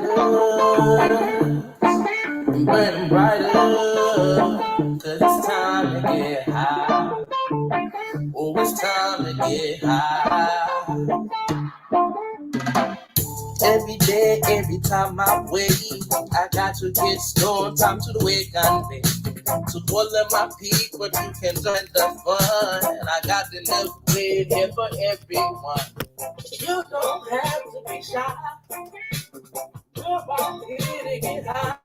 lighters and burn them brighter, 'cause it's time to get high. Oh, it's time to get high. Every day, every time I wake, I got to get stoned. Time to the wake and bake. So all of my people, you can join the fun. And I got the little weed here for everyone. You don't have to be shy. We're all here to get high.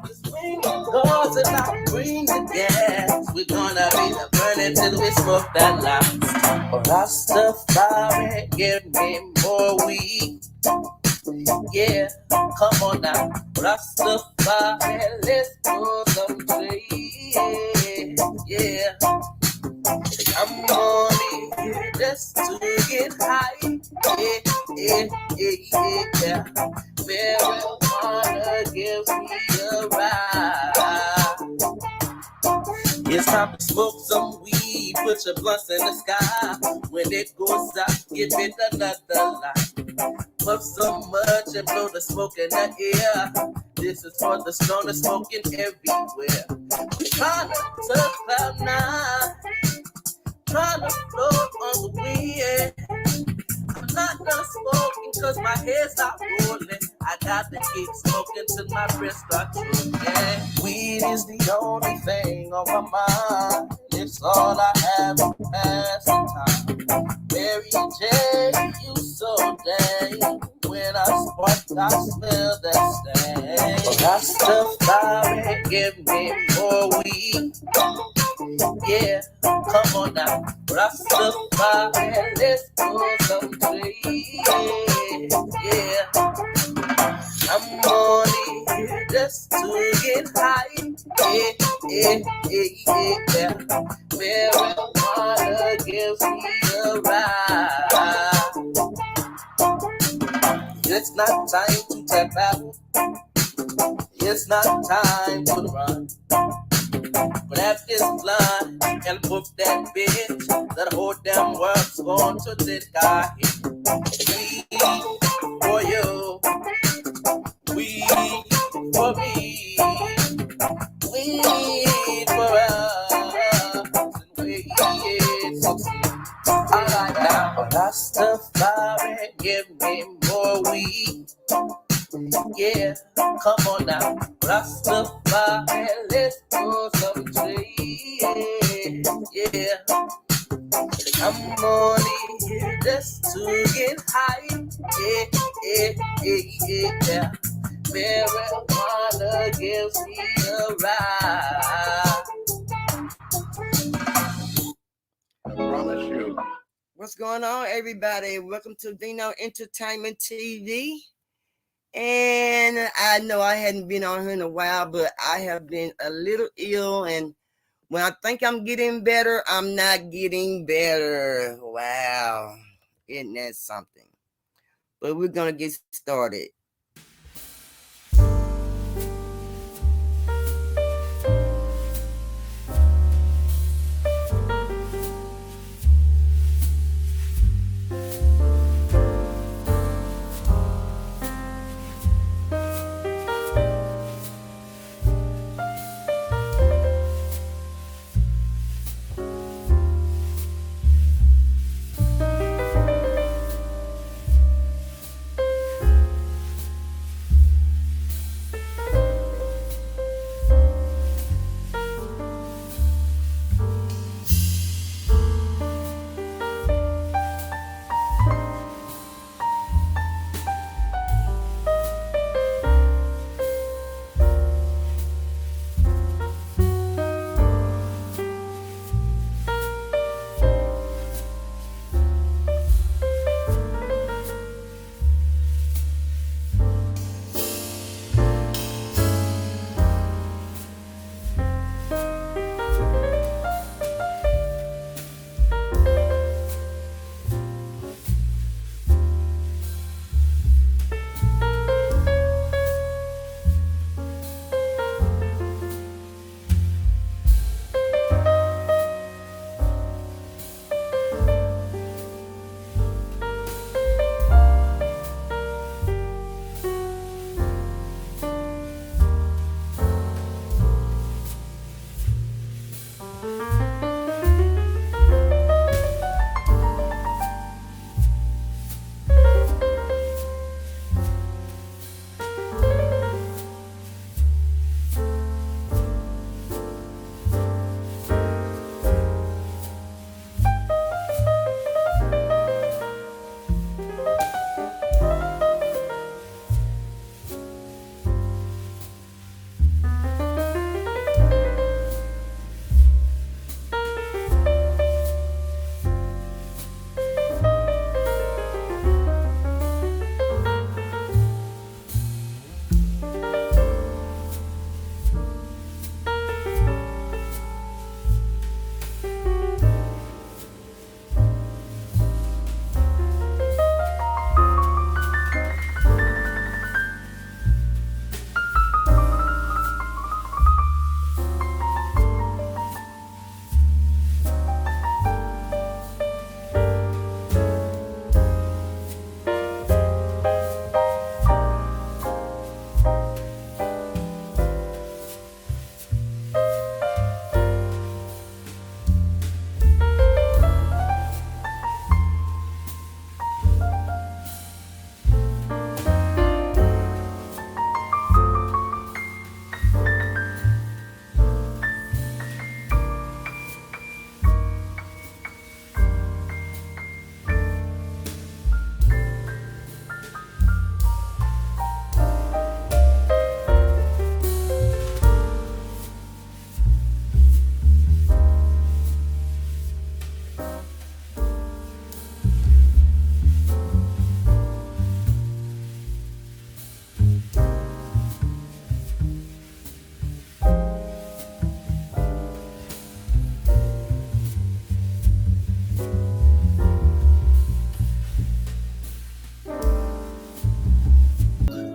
Just bring the doors and I'll bring the gas. We're gonna be the burning till we smoke that last. Oh, Rastafari, give me more weed. Yeah, come on now, Rastafari, let's go some trees. Yeah, I'm only here just to get high. Yeah. Marijuana gives me a ride. It's time to smoke some weed, put your blunts in the sky. When it goes out, give it another light. Puff so much and blow the smoke in the air. This is for the stoner smoking everywhere. We're trying to touch cloud nine, trying to float on the wind. I'm not done smoking cause my head stopped rolling. I got to keep smoking till my breath starts rolling. Weed is the only thing on my mind. It's all I have to pass the time. Mary J, you so dang. When I spark, I smell that stain. Rastafari, give me more weed. Yeah, come on now, Rastafari, let's go some trees. Yeah, I'm only here just to get high. Yeah. Marijuana gives me a ride. It's not time to tap out. It's not time to run. But after this blunt and put that bitch, that whole damn world's going to this guy. We for you, we for me, we for us, and we succeed. I like that. Rastafari, give me more weed. Yeah, come on now, Rastafari, let's go some trees. Yeah, I'm only here just to get high. Yeah. Marijuana gives me a ride. I promise you. What's going on, everybody? Welcome to Dino Entertainment TV. And I know I hadn't been on here in a while, but I have been a little ill. And when I think I'm getting better, I'm not getting better. Wow. Isn't that something? But we're going to get started.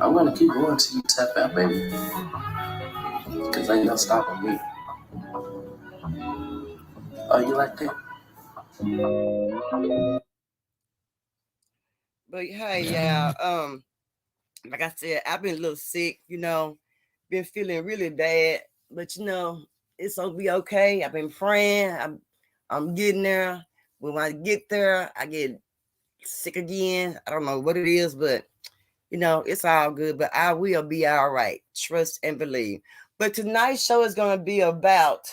I'm gonna keep going till you tap out, baby. Cause ain't no stopping me. Oh, you like that? But hey, yeah, like I said, I've been a little sick, been feeling really bad, but it's gonna be okay. I've been praying. I'm getting there. When I get there, I get sick again. I don't know what it is, but it's all good. But I will be all right. Trust and believe. But tonight's show is gonna be about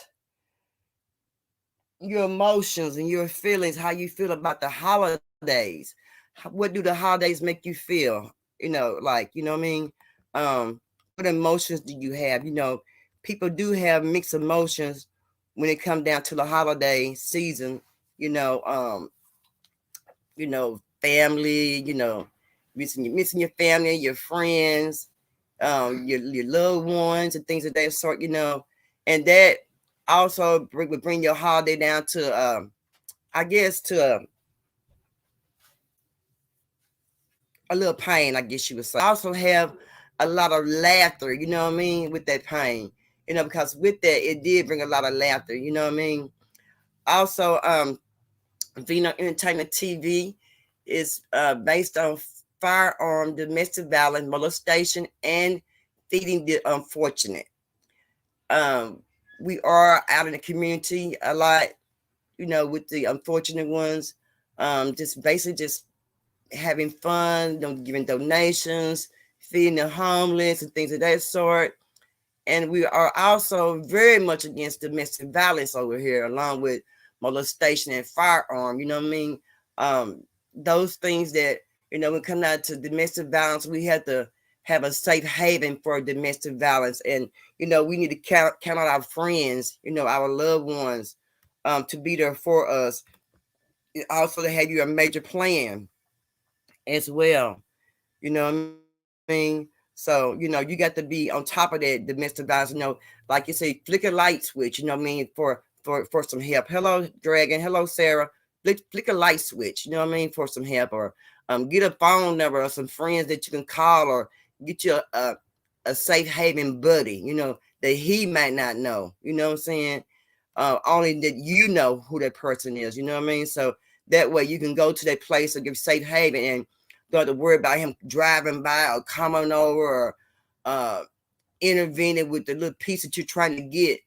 your emotions and your feelings, how you feel about the holidays. What do the holidays make you feel? What I mean? What emotions do you have? People do have mixed emotions when it comes down to the holiday season. You know, um, family. Missing your family, your friends, your loved ones, and things of that sort. And that also would bring your holiday down to, I guess, to a little pain, I guess you would say. Also have a lot of laughter, you know what I mean, with that pain. Because with that it did bring a lot of laughter, you know what I mean. Also, Vino Entertainment TV is based on firearm, domestic violence, molestation, and feeding the unfortunate. Um, we are out in the community a lot, with the unfortunate ones. Just basically just having fun, giving donations, feeding the homeless, and things of that sort. And we are also very much against domestic violence over here, along with molestation and firearm. You know what I mean? Those things that, when it comes out to domestic violence, we have to have a safe haven for domestic violence. And, we need to count on our friends, our loved ones, to be there for us. Also to have you a major plan as well. You know what I mean? So, you got to be on top of that domestic violence, like you say, flick a light switch, you know what I mean, for some help. Hello, Dragon. Hello, Sarah. Flick a light switch, you know what I mean, for some help. Or get a phone number or some friends that you can call, or get you a safe haven buddy, that he might not know, you know what I'm saying? Only that you know who that person is, you know what I mean? So that way you can go to that place or give safe haven, and don't have to worry about him driving by or coming over, or intervening with the little piece that you're trying to get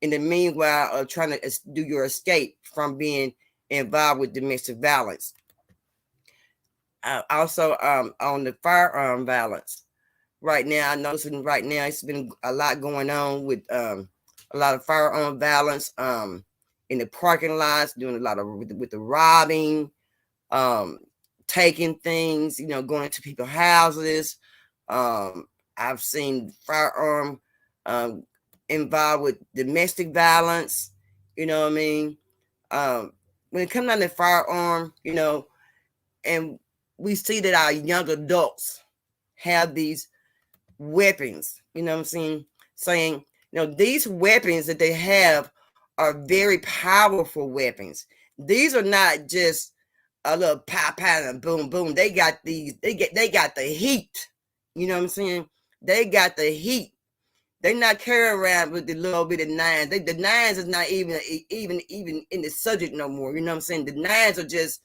in the meanwhile of trying to do your escape from being involved with domestic violence. Also, on the firearm violence, right now, I noticing right now it's been a lot going on with a lot of firearm violence in the parking lots, doing a lot of with the robbing, um, taking things, going into people's houses. Um, I've seen firearm um, involved with domestic violence. You know what I mean? When it comes down to firearm, and we see that our young adults have these weapons, you know what I'm saying, these weapons that they have are very powerful weapons. These are not just a little pop and boom boom. They got the heat. You know what I'm saying? They got the heat. They not carrying around with the little bit of nines. The nines is not even in the subject no more. You know what I'm saying? The nines are just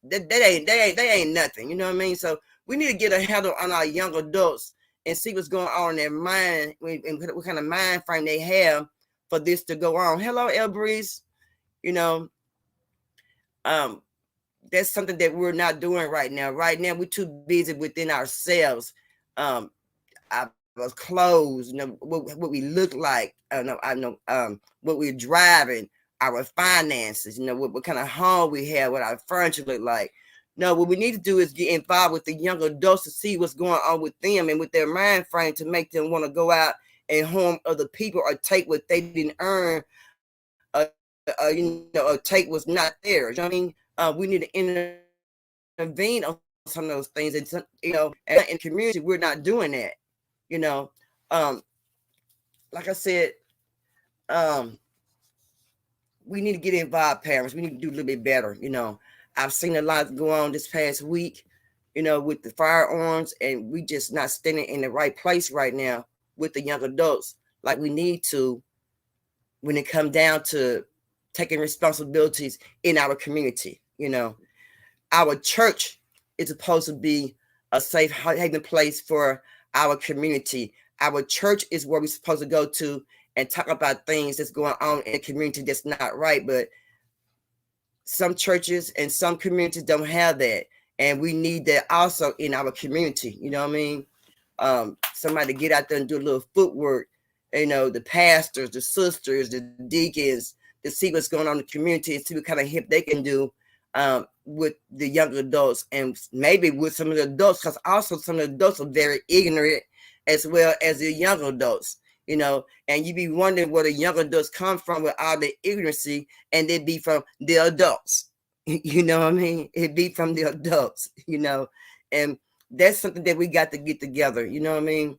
they ain't nothing. You know what I mean? So we need to get a handle on our young adults and see what's going on in their mind and what kind of mind frame they have for this to go on. Hello, El Breeze. You know, that's something that we're not doing right now. Right now, we're too busy within ourselves. Our clothes, what we look like. I know what we're driving, our finances. What kind of home we have, what our furniture look like. No, what we need to do is get involved with the young adults to see what's going on with them and with their mind frame to make them want to go out and harm other people or take what they didn't earn. Or take what's not theirs. You know what I mean? We need to intervene on some of those things, and in community, we're not doing that. Like I said, we need to get involved, parents. We need to do a little bit better. I've seen a lot go on this past week, with the firearms, and we just not standing in the right place right now with the young adults like we need to when it comes down to taking responsibilities in our community. Our church is supposed to be a safe haven place for our community. Our church is where we're supposed to go to and talk about things that's going on in the community that's not right. But some churches and some communities don't have that. And we need that also in our community. You know what I mean? Somebody to get out there and do a little footwork. The pastors, the sisters, the deacons, to see what's going on in the community and see what kind of help they can do with the young adults and maybe with some of the adults, because also some of the adults are very ignorant as well as the young adults, and you be wondering where the young adults come from with all the ignorancy, and they be from the adults. You know what I mean? It be from the adults, and that's something that we got to get together, you know what I mean?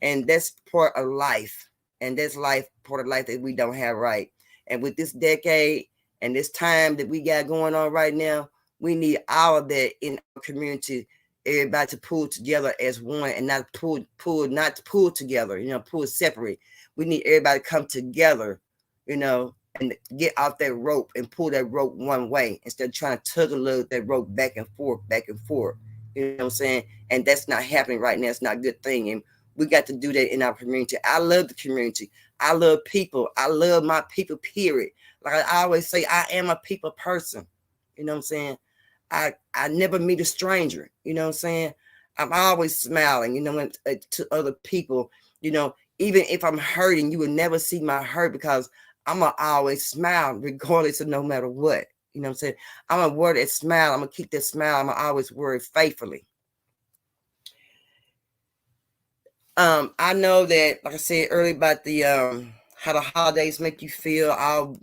And that's part of life, and that's part of life that we don't have right. And with this decade and this time that we got going on right now, we need all of that in our community, everybody to pull together as one and not pull together, pull separate. We need everybody to come together, and get off that rope and pull that rope one way instead of trying to tug a little that rope back and forth. You know what I'm saying? And that's not happening right now. It's not a good thing. And we got to do that in our community. I love the community. I love people. I love my people, period. Like I always say, I am a people person. You know what I'm saying? I never meet a stranger. You know what I'm saying? I'm always smiling, to other people. Even if I'm hurting, you will never see my hurt because I'm going to always smile regardless of no matter what. You know what I'm saying? I'm going to wear that smile. I'm going to keep that smile. I'm going to always wear it faithfully. I know that, like I said earlier about the how the holidays make you feel all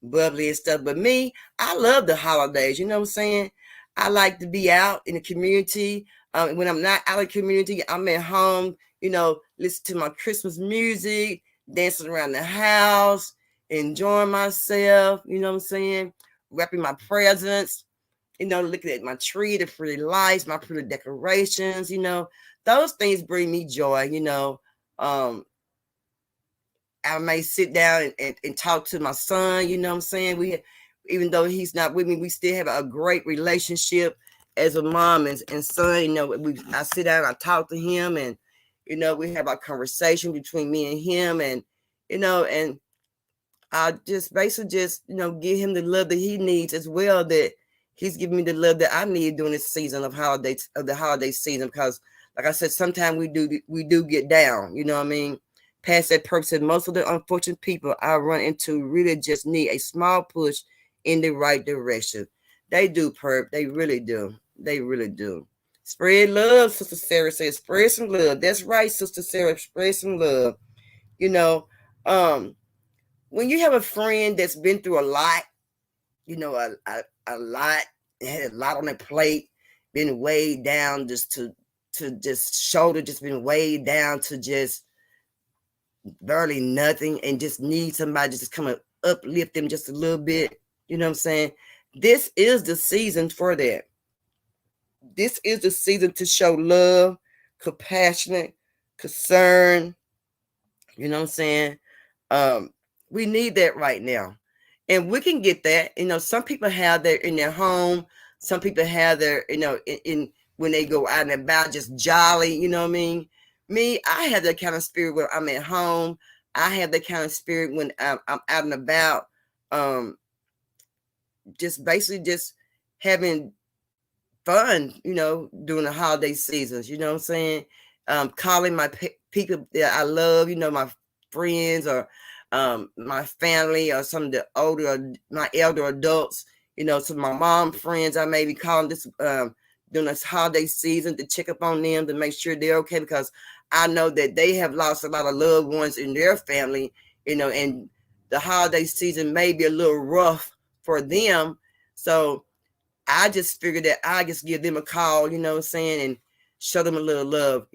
bubbly and stuff. But me, I love the holidays. You know what I'm saying? I like to be out in the community. When I'm not out in the community, I'm at home, listen to my Christmas music, dancing around the house, enjoying myself, you know what I'm saying? Wrapping my presents, looking at my tree, the pretty lights, my pretty decorations, those things bring me joy, I may sit down and talk to my son, you know what I'm saying? Even though he's not with me, we still have a great relationship as a mom and son. I sit down, I talk to him, and we have a conversation between me and him, and and I just basically just, give him the love that he needs as well, that he's giving me the love that I need during this season of the holiday season. Because like I said, sometimes we do get down, you know what I mean? Past that person, most of the unfortunate people I run into really just need a small push in the right direction. They do, Perp. They really do. They really do. Spread love, Sister Sarah says. Spread some love. That's right, Sister Sarah. Spread some love. You know, um, when you have a friend that's been through a lot, a lot, had a lot on their plate, been weighed down just to just shoulder, just been weighed down to just barely nothing, and just need somebody just to come and uplift them just a little bit. You know what I'm saying? This is the season for that. This is the season to show love, compassionate, concern. You know what I'm saying? We need that right now. And we can get that. Some people have that in their home. Some people have their, in when they go out and about, just jolly, you know what I mean? Me, I have that kind of spirit when I'm at home. I have that kind of spirit when I'm out and about. Just basically just having fun, during the holiday seasons, you know what I'm saying? Calling my people that I love, my friends, or my family, or some of the older, my elder adults, some of my mom friends, I may be calling this during this holiday season to check up on them, to make sure they're okay, because I know that they have lost a lot of loved ones in their family, and the holiday season may be a little rough for them. So I just figured that I just give them a call, you know what I'm saying, and show them a little love,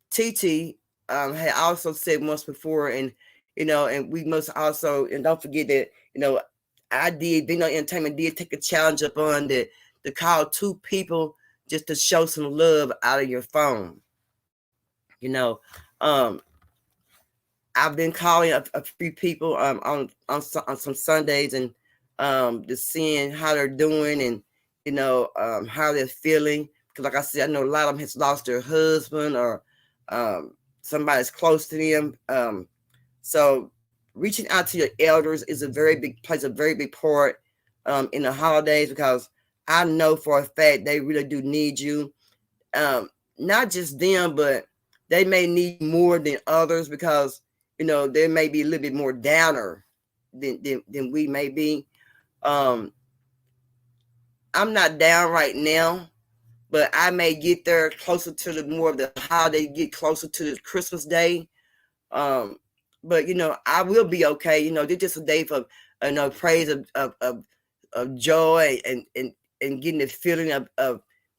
TT had also said once before, and and we must also, and don't forget that, I did, Entertainment did take a challenge up on to call 2 people just to show some love out of your phone. Um, I've been calling a few people on some Sundays, and just seeing how they're doing, and how they're feeling. Because like I said, I know a lot of them has lost their husband, or somebody's close to them. So reaching out to your elders is plays a very big part in the holidays, because I know for a fact they really do need you. Not just them, but they may need more than others, because they may be a little bit more downer than we may be. I'm not down right now, but I may get there closer to the more of the holiday, get closer to the Christmas day. But I will be okay. It's just a day for praise of joy, and getting the feeling of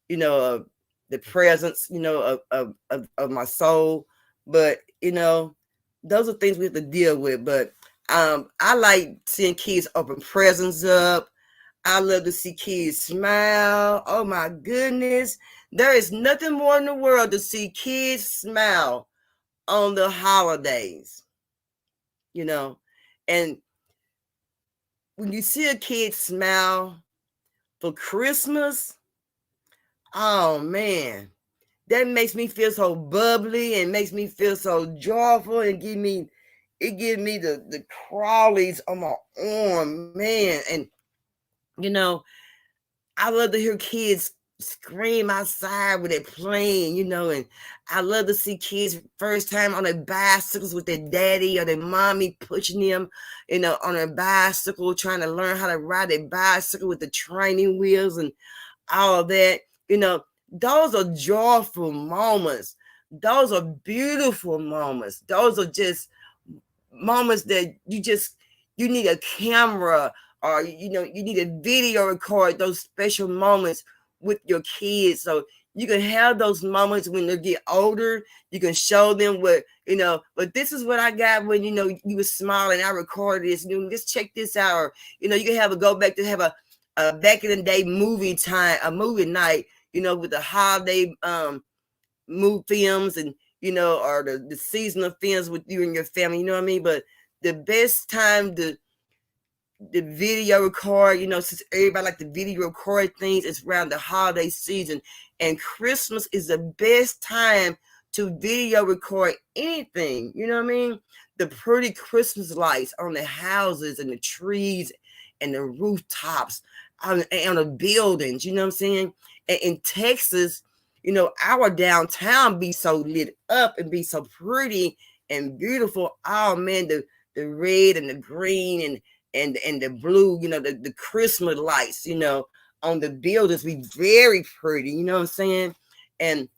the presence of my soul. But those are things we have to deal with. But I like seeing kids open presents up. I love to see kids smile. Oh my goodness. There is nothing more in the world to see kids smile on the holidays. And when you see a kid smile for Christmas, oh man, that makes me feel so bubbly, and makes me feel so joyful, and gives me the crawlies on my arm, man. And I love to hear kids scream outside when they're playing, and I love to see kids first time on their bicycles with their daddy or their mommy pushing them, on their bicycle, trying to learn how to ride their bicycle with the training wheels and all of that. Those are joyful moments. Those are beautiful moments. Those are just moments that you need a camera, or you need a video record those special moments with your kids, so you can have those moments when they get older. You can show them what but this is what I got when you were smiling. I recorded this. Just check this out. Or you can have a go back to have a back in the day movie night, with the holiday movie films, and or the seasonal films with you and your family, you know what I mean? But the best time the video record, since everybody like the video record things, it's around the holiday season, and Christmas is the best time to video record anything, you know what I mean? the pretty Christmas lights on the houses and the trees and the rooftops and the buildings, you know what I'm saying? And in Texas, you know, our downtown be so lit up and be so pretty and beautiful. Oh man, the red and the green and the blue, you know, the Christmas lights, you know, on the buildings be very pretty, you know what I'm saying? And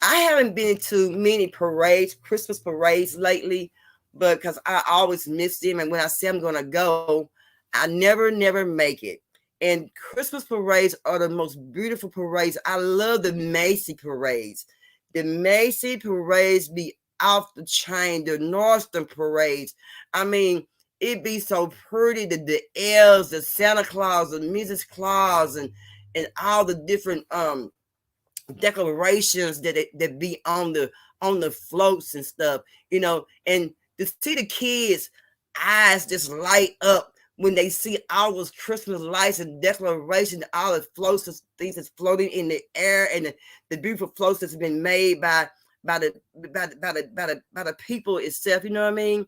I haven't been to many parades, Christmas parades lately, but because I always miss them. And when I say I'm going to go, I never make it. And Christmas parades are the most beautiful parades. I love the Macy parades. The Macy parades be off the chain. The Northern parades. I mean, it be so pretty. The elves, the Santa Claus, the Mrs. Claus, and all the different decorations that be on the floats and stuff, you know, and to see the kids' eyes just light up when they see all those Christmas lights and decorations, all the floats, things that's floating in the air, and the beautiful floats that's been made by the people itself, you know what I mean?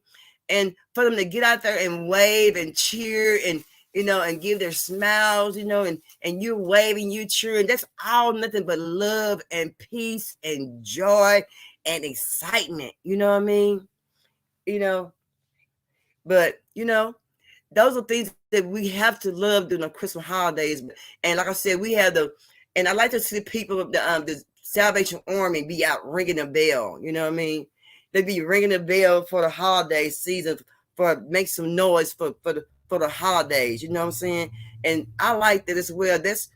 And for them to get out there and wave and cheer and you know, and give their smiles, you know, and you're waving, you cheering. That's all nothing but love and peace and joy and excitement. You know what I mean? You know, but you know, those are things that we have to love during the Christmas holidays. And like I said, we have and I like to see people of the Salvation Army be out ringing the bell. You know what I mean? They be ringing the bell for the holiday season, for make some noise for the holidays. You know what I'm saying? And I like that as well. That's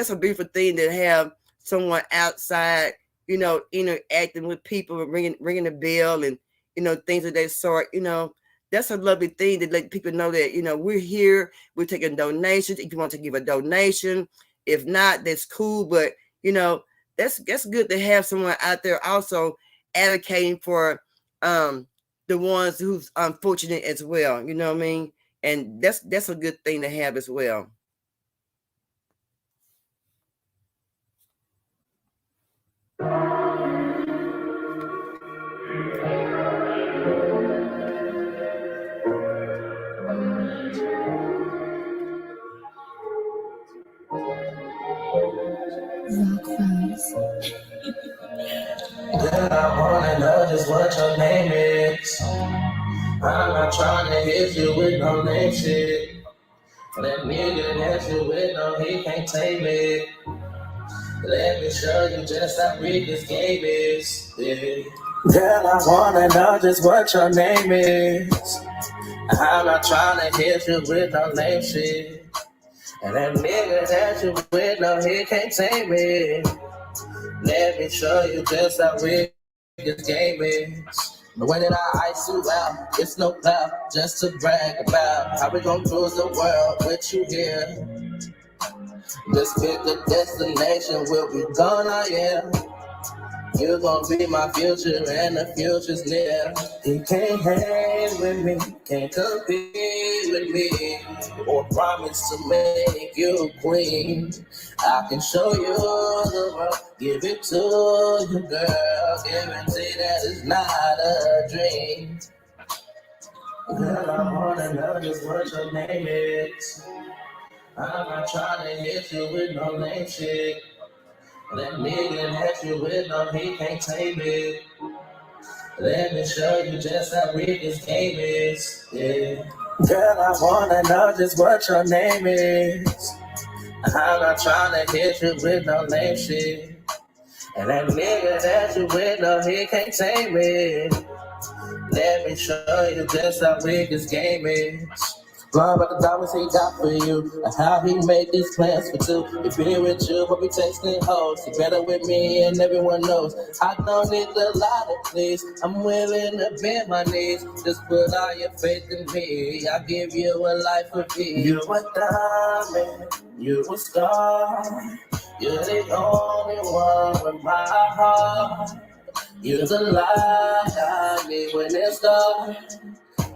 a beautiful thing to have someone outside, you know, interacting with people, ringing the bell, and you know things of that sort. You know, that's a lovely thing to let people know that, you know, we're here, we're taking donations. If you want to give a donation, if not, that's cool. But, you know, that's good to have someone out there also advocating for the ones who's unfortunate as well. You know what I mean? And that's a good thing to have as well. Girl, I wanna know just what your name is. I'm not trying to hit you with no name shit. That nigga that you with, no, he can't take me. Let me show you just how big this game is. Yeah. Girl, I wanna know just what your name is. I'm not trying to hit you with no name shit. And that nigga that you with, no, he can't take me. Let me show you just how big this game is. The way that I ice you out, it's no clout, just to brag about how we gon' cruise the world with you here. Just pick a destination, we'll be gone, oh yeah. You're gonna be my future and the future's near. You can't hang with me, can't compete with me, or promise to make you queen. I can show you the world, give it to you, girl. Guarantee that it's not a dream. Girl, I wanna know just what your name is. I'm not trying to hit you with no name shit. That nigga that you with, no, he can't tame it. Let me show you just how big this game is. Yeah. Girl, I wanna know just what your name is. I'm not trying to hit you with no name shit. And that nigga that you with, no, he can't tame it. Let me show you just how big this game is. Learn about the diamonds he got for you, and how he made these plans for two. If being with you, but be texting hoes. He better with me, and everyone knows. I don't need a lot of please. I'm willing to bend my knees. Just put all your faith in me. I'll give you a life of peace. You a diamond, you a star. You're the only one with my heart. You're the light I need when it's dark.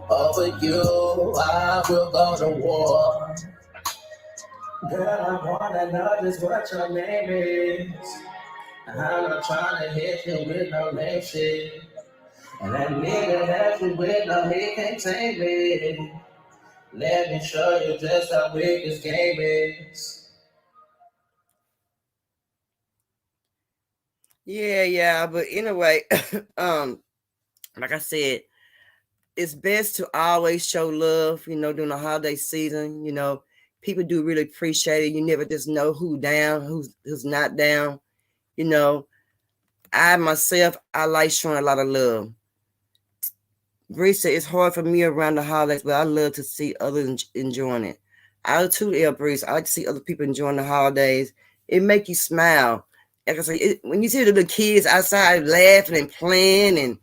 Over you, I will go to war. Girl, I wanna know just what your name is. I'm not trying to hit you with no name shit. And that nigga has me with no, he can't take me. Let me show you just how big this game is. Yeah. But anyway, like I said, it's best to always show love, during the holiday season. People do really appreciate it. You never just know who's down, who's not down. I myself, I like showing a lot of love. Bree said it's hard for me around the holidays, but I love to see others enjoying it. I too, Breeze. I like to see other people enjoying the holidays. It make you smile. Like I say, when you see the little kids outside laughing and playing, and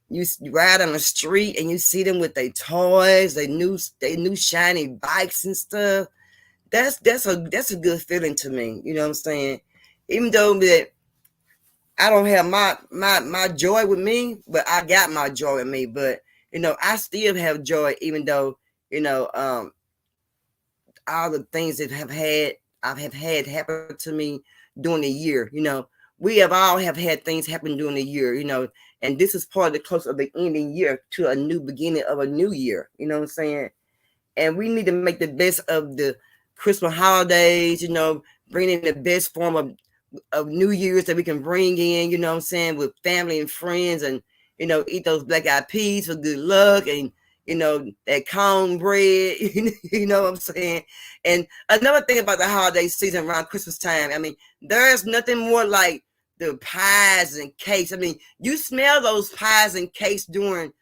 you ride on the street and you see them with their toys, their new shiny bikes and stuff. That's a good feeling to me. You know what I'm saying? Even though that I don't have my joy with me, but I got my joy with me. But I still have joy, even though all the things that I have had happen to me during the year. We have all have had things happen during the year. And this is part of the close of the ending year to a new beginning of a new year. You know what I'm saying? And we need to make the best of the Christmas holidays. Bring in the best form of New Year's that we can bring in, you know what I'm saying, with family and friends, and eat those black eyed peas for good luck, and that cornbread, you know what I'm saying. And another thing about the holiday season around Christmas time, I mean, there's nothing more like the pies and cakes. I mean, you smell those pies and cakes during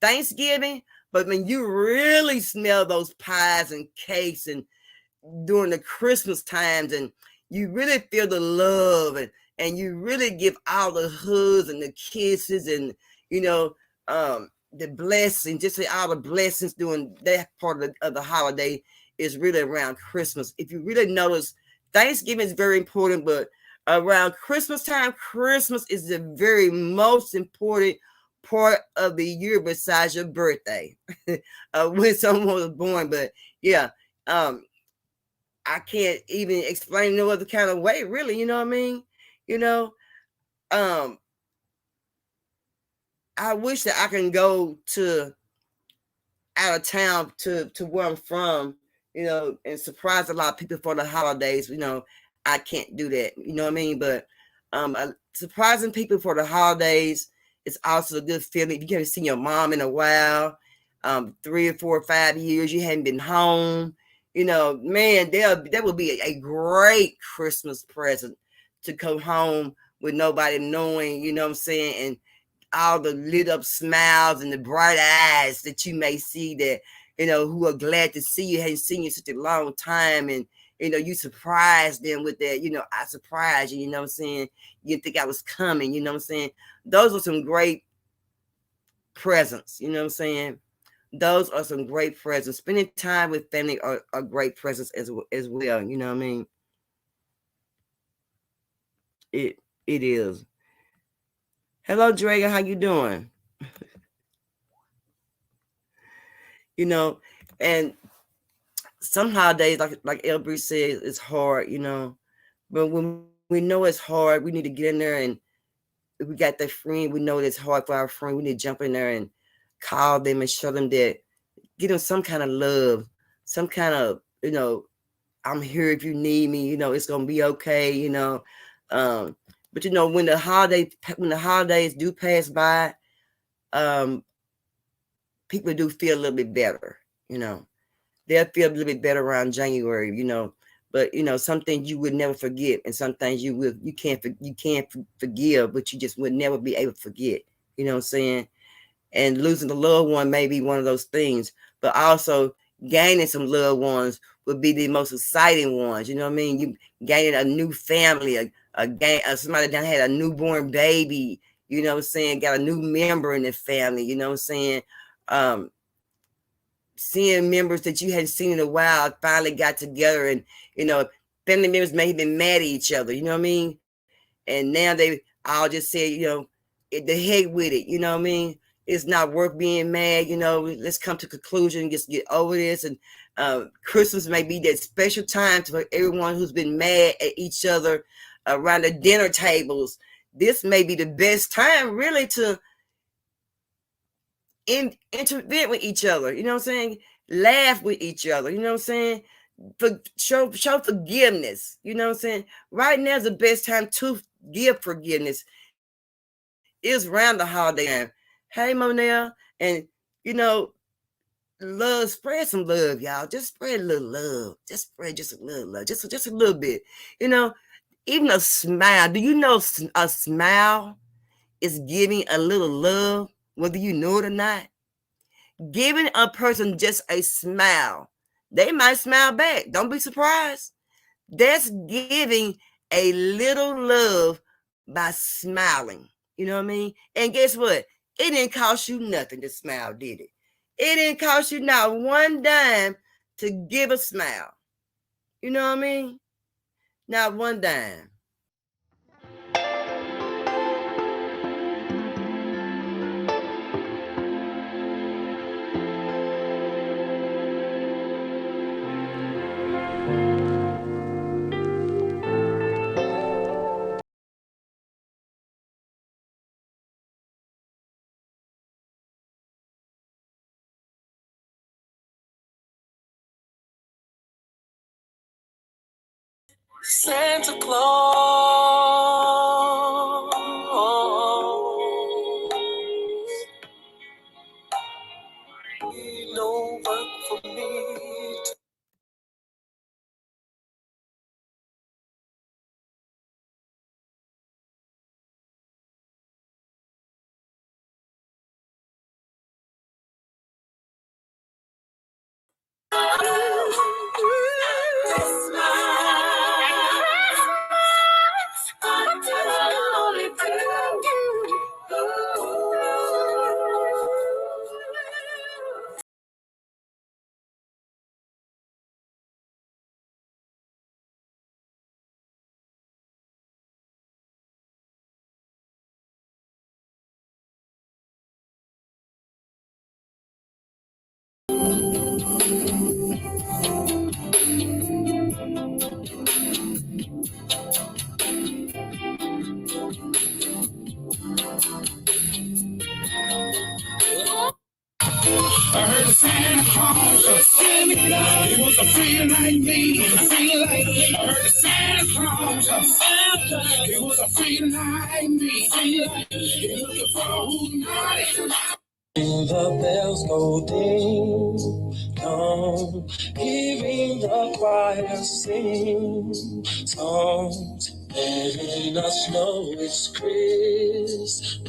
Thanksgiving, but when you really smell those pies and cakes and during the Christmas times, and you really feel the love, and you really give all the hugs and the kisses, and the blessing, just all the blessings during that part of the holiday is really around Christmas. If you really notice, Thanksgiving is very important, but around Christmas time, Christmas is the very most important part of the year besides your birthday, when someone was born. But yeah, I can't even explain no other kind of way, really. You know what I mean? I wish that I can go to out of town to where I'm from, and surprise a lot of people for the holidays. I can't do that. You know what I mean? But surprising people for the holidays is also a good feeling. If you haven't seen your mom in a while, 3 or 4 or 5 years, you hadn't been home. Man, that would be a great Christmas present to come home with nobody knowing, you know what I'm saying, and all the lit up smiles and the bright eyes that you may see that, who are glad to see you, hadn't seen you such a long time, and, you surprised them with that, I surprised you, you know what I'm saying, you didn't think I was coming, you know what I'm saying. Those are some great presents, you know what I'm saying. Those are some great presents. Spending time with family are great presents as well, you know what I mean. It is. Hello, Dragon, how you doing? And some holidays, like Elbree said, it's hard, but when we know it's hard, we need to get in there, and if we got that friend, we know it's hard for our friend, we need to jump in there and call them and show them that, give them some kind of love, some kind of, I'm here if you need me, it's gonna be okay, but when the holidays do pass by, people do feel a little bit better, they'll feel a little bit better around January, but some things you would never forget, and some things you can't forgive, but you just would never be able to forget, you know what I'm saying. And losing a loved one may be one of those things, but also gaining some loved ones would be the most exciting ones. You know what I mean? You gaining a new family, somebody that had a newborn baby, you know what I'm saying, got a new member in the family, you know what I'm saying. Seeing members that you hadn't seen in a while finally got together, and family members may have been mad at each other, you know what I mean? And now they all just say, the heck with it, you know what I mean? It's not worth being mad, let's come to a conclusion and just get over this. And Christmas may be that special time for everyone who's been mad at each other around the dinner tables. This may be the best time really to intervene with each other. You know what I'm saying? Laugh with each other. You know what I'm saying? Show forgiveness. You know what I'm saying? Right now is the best time to give forgiveness. It's around the holiday time. Hey, Monel, and you know, love, spread some love, y'all. Just spread a little love. Just spread just a little love. Just a little bit. You know, even a smile. Do you know a smile is giving a little love, whether you know it or not? Giving a person just a smile, they might smile back. Don't be surprised. That's giving a little love by smiling. You know what I mean? And guess what? It didn't cost you nothing to smile, did it? It didn't cost you not one dime to give a smile. You know what I mean? Not one dime. Santa Claus, no work for me. I heard Santa Claus, Santa Claus, he was a feeling like me, a feeling like me. I heard Santa Claus, Santa Claus, he was a feeling like me, feeling like me. He looking for who's naughty. The bells go ding dong, hearing the choir sing songs, letting us know it's Christmas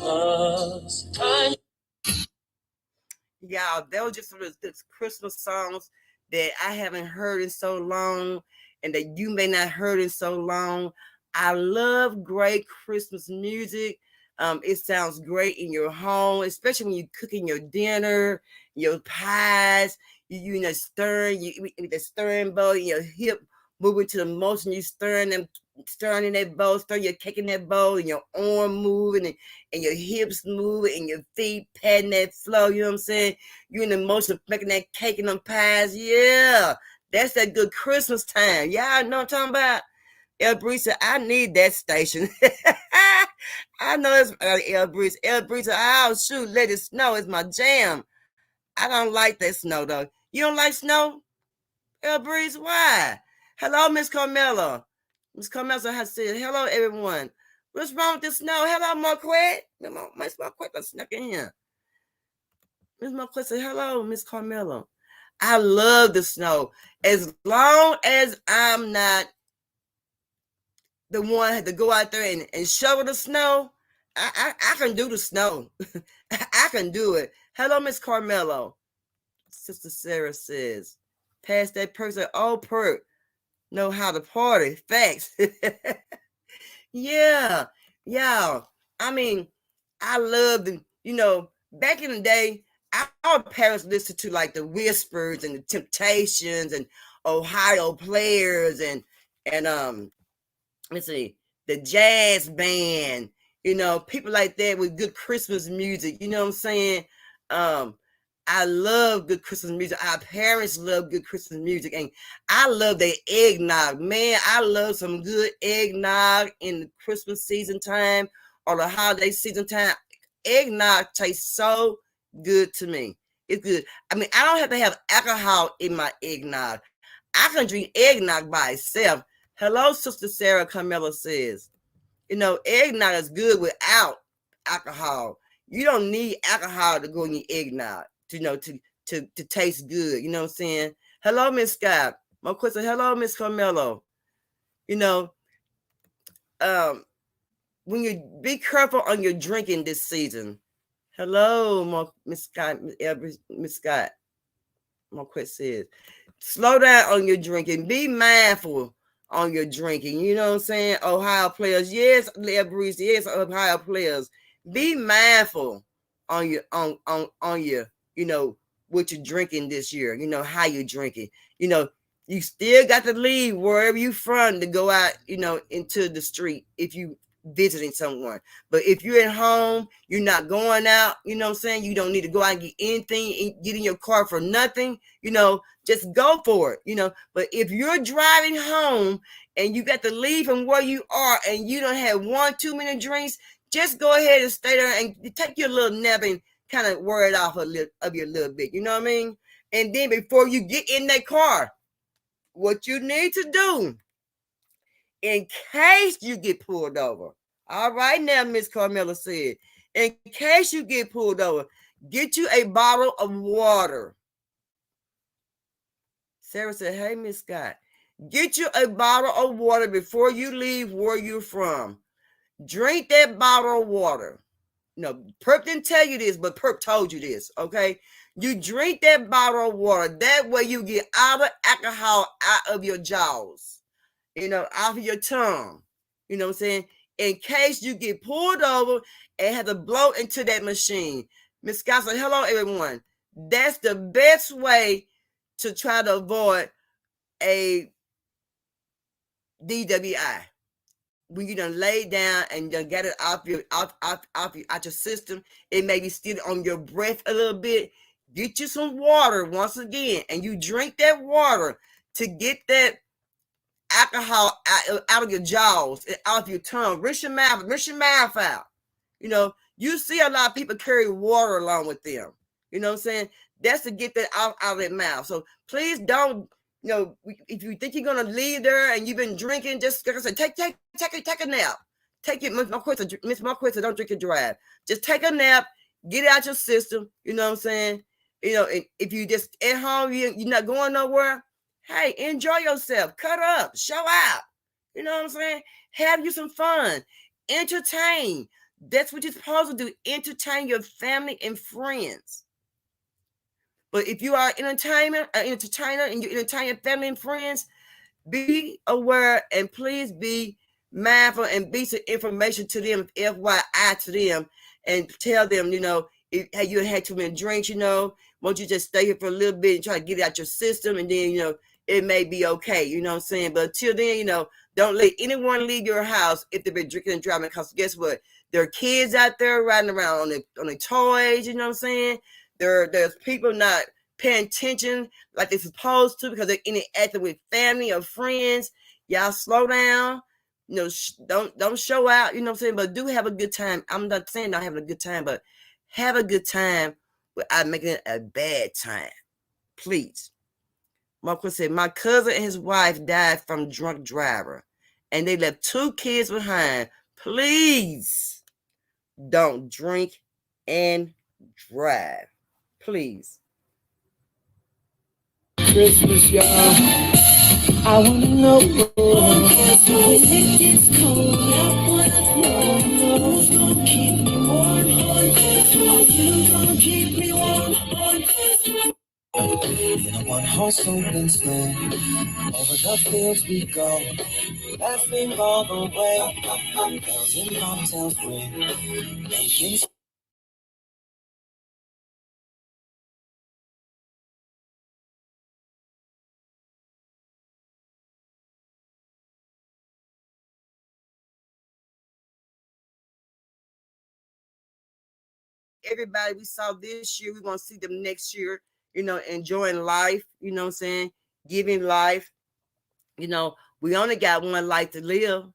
time. Y'all, that was just some of the Christmas songs that I haven't heard in so long and that you may not heard in so long. I love great Christmas music. It sounds great in your home, especially when you're cooking your dinner, your pies, you know, stirring, you with the stirring bowl, your hip moving to the motion, you stirring in that bowl, stirring your cake in that bowl, and your arm moving, and your hips moving, and your feet patting that floor. You know what I'm saying? You're in the motion of making that cake and them pies. Yeah, that's that good Christmas time. Y'all know what I'm talking about? El Brisa, I need that station. I know it's El Brisa. El Brisa, oh shoot, let it snow. It's my jam. I don't like that snow though. You don't like snow? El Breeze, why? Hello, Miss Carmela. Miss Carmela has said, hello, everyone. What's wrong with the snow? Hello, Marquette. Miss Marquette snuck in here. Miss Marquette said, hello, Miss Carmela. I love the snow. As long as I'm not the one had to go out there and shovel the snow, I can do the snow. I can do it. Hello, Miss Carmelo. Sister Sarah says, pass that person. Oh, perk. Know how to party. Facts. Yeah. Yeah. I mean, I love the, you know, back in the day, our parents listened to like the Whispers and the Temptations and Ohio Players and let's see, the jazz band, you know, people like that with good Christmas music. You know what I'm saying? Um, I love good Christmas music. Our parents love good Christmas music, and I love their eggnog. Man, I love some good eggnog in the Christmas season time or the holiday season time. Eggnog tastes so good to me. It's good. I mean, I don't have to have alcohol in my eggnog. I can drink eggnog by itself. Hello, Sister Sarah Carmela says. Eggnog is good without alcohol. You don't need alcohol to go in your eggnog, to taste good. You know what I'm saying? Hello, Miss Scott. My question, hello, Miss Carmelo. You know, when you be careful on your drinking this season. Hello, Miss Scott, Miss Scott. Marquette says, slow down on your drinking. Be mindful on your drinking. You know what I'm saying? Ohio players, yes, Leah Breeze, yes, Ohio players. Be mindful on your, what you're drinking this year. How you're drinking. You still got to leave wherever you from to go out, into the street if you visiting someone. But if you're at home, you're not going out, you know what I'm saying? You don't need to go out and get anything, get in your car for nothing, just go for it, But if you're driving home and you got to leave from where you are and you don't have 1 2 minute drinks, just go ahead and stay there and take your little nap and kind of wear it off of your little bit, you know what I mean? And then before you get in that car, what you need to do, in case you get pulled over. All right now, Miss Carmela said, in case you get pulled over, get you a bottle of water. Sarah said, hey, Miss Scott, get you a bottle of water before you leave where you're from. Drink that bottle of water. Perp didn't tell you this, but Perp told you this, okay? You drink that bottle of water. That way you get all the alcohol out of your jaws. Off of your tongue. You know what I'm saying? In case you get pulled over and have to blow into that machine. Miss Scott said, hello, everyone. That's the best way to try to avoid a DWI. When you done lay down and done get it out your system, it may be still on your breath a little bit. Get you some water once again, and you drink that water to get that alcohol out of your jaws and out of your tongue. Rinse your mouth out. You see a lot of people carry water along with them. You know what I'm saying? That's to get that out of their mouth. So please don't, if you think you're gonna leave there and you've been drinking, just like I said, take a nap. Take it, Miss Marquez, don't drink and drive. Just take a nap, get it out your system. You know what I'm saying? If you just at home, you're not going nowhere. Hey, enjoy yourself. Cut up. Show out. You know what I'm saying? Have you some fun. Entertain. That's what you're supposed to do. Entertain your family and friends. But if you are an entertainer and you entertain your family and friends, be aware and please be mindful and be some information to them, FYI to them, and tell them, if you had too many drinks, won't you just stay here for a little bit and try to get it out your system, and then, it may be okay, you know what I'm saying? But until then, don't let anyone leave your house if they've been drinking and driving, because guess what? There are kids out there riding around on their toys, you know what I'm saying? There's people not paying attention like they're supposed to because they're interacting with family or friends. Y'all slow down. Don't show out, you know what I'm saying? But do have a good time. I'm not saying not having a good time, but have a good time without making it a bad time. Please. Marcus said, my cousin and his wife died from drunk driver, and they left 2 kids behind. Please don't drink and drive. Please. Christmas, y'all. I wanna know when it gets cold. I wanna know who's gonna keep me warm on Christmas. You gonna keep me warm on Christmas. In a one-horse open sleigh, over the fields we go, laughing all the way. Bells and bobtails ring, making. Everybody we saw this year, we're going to see them next year, enjoying life, you know what I'm saying? Giving life. We only got one life to live.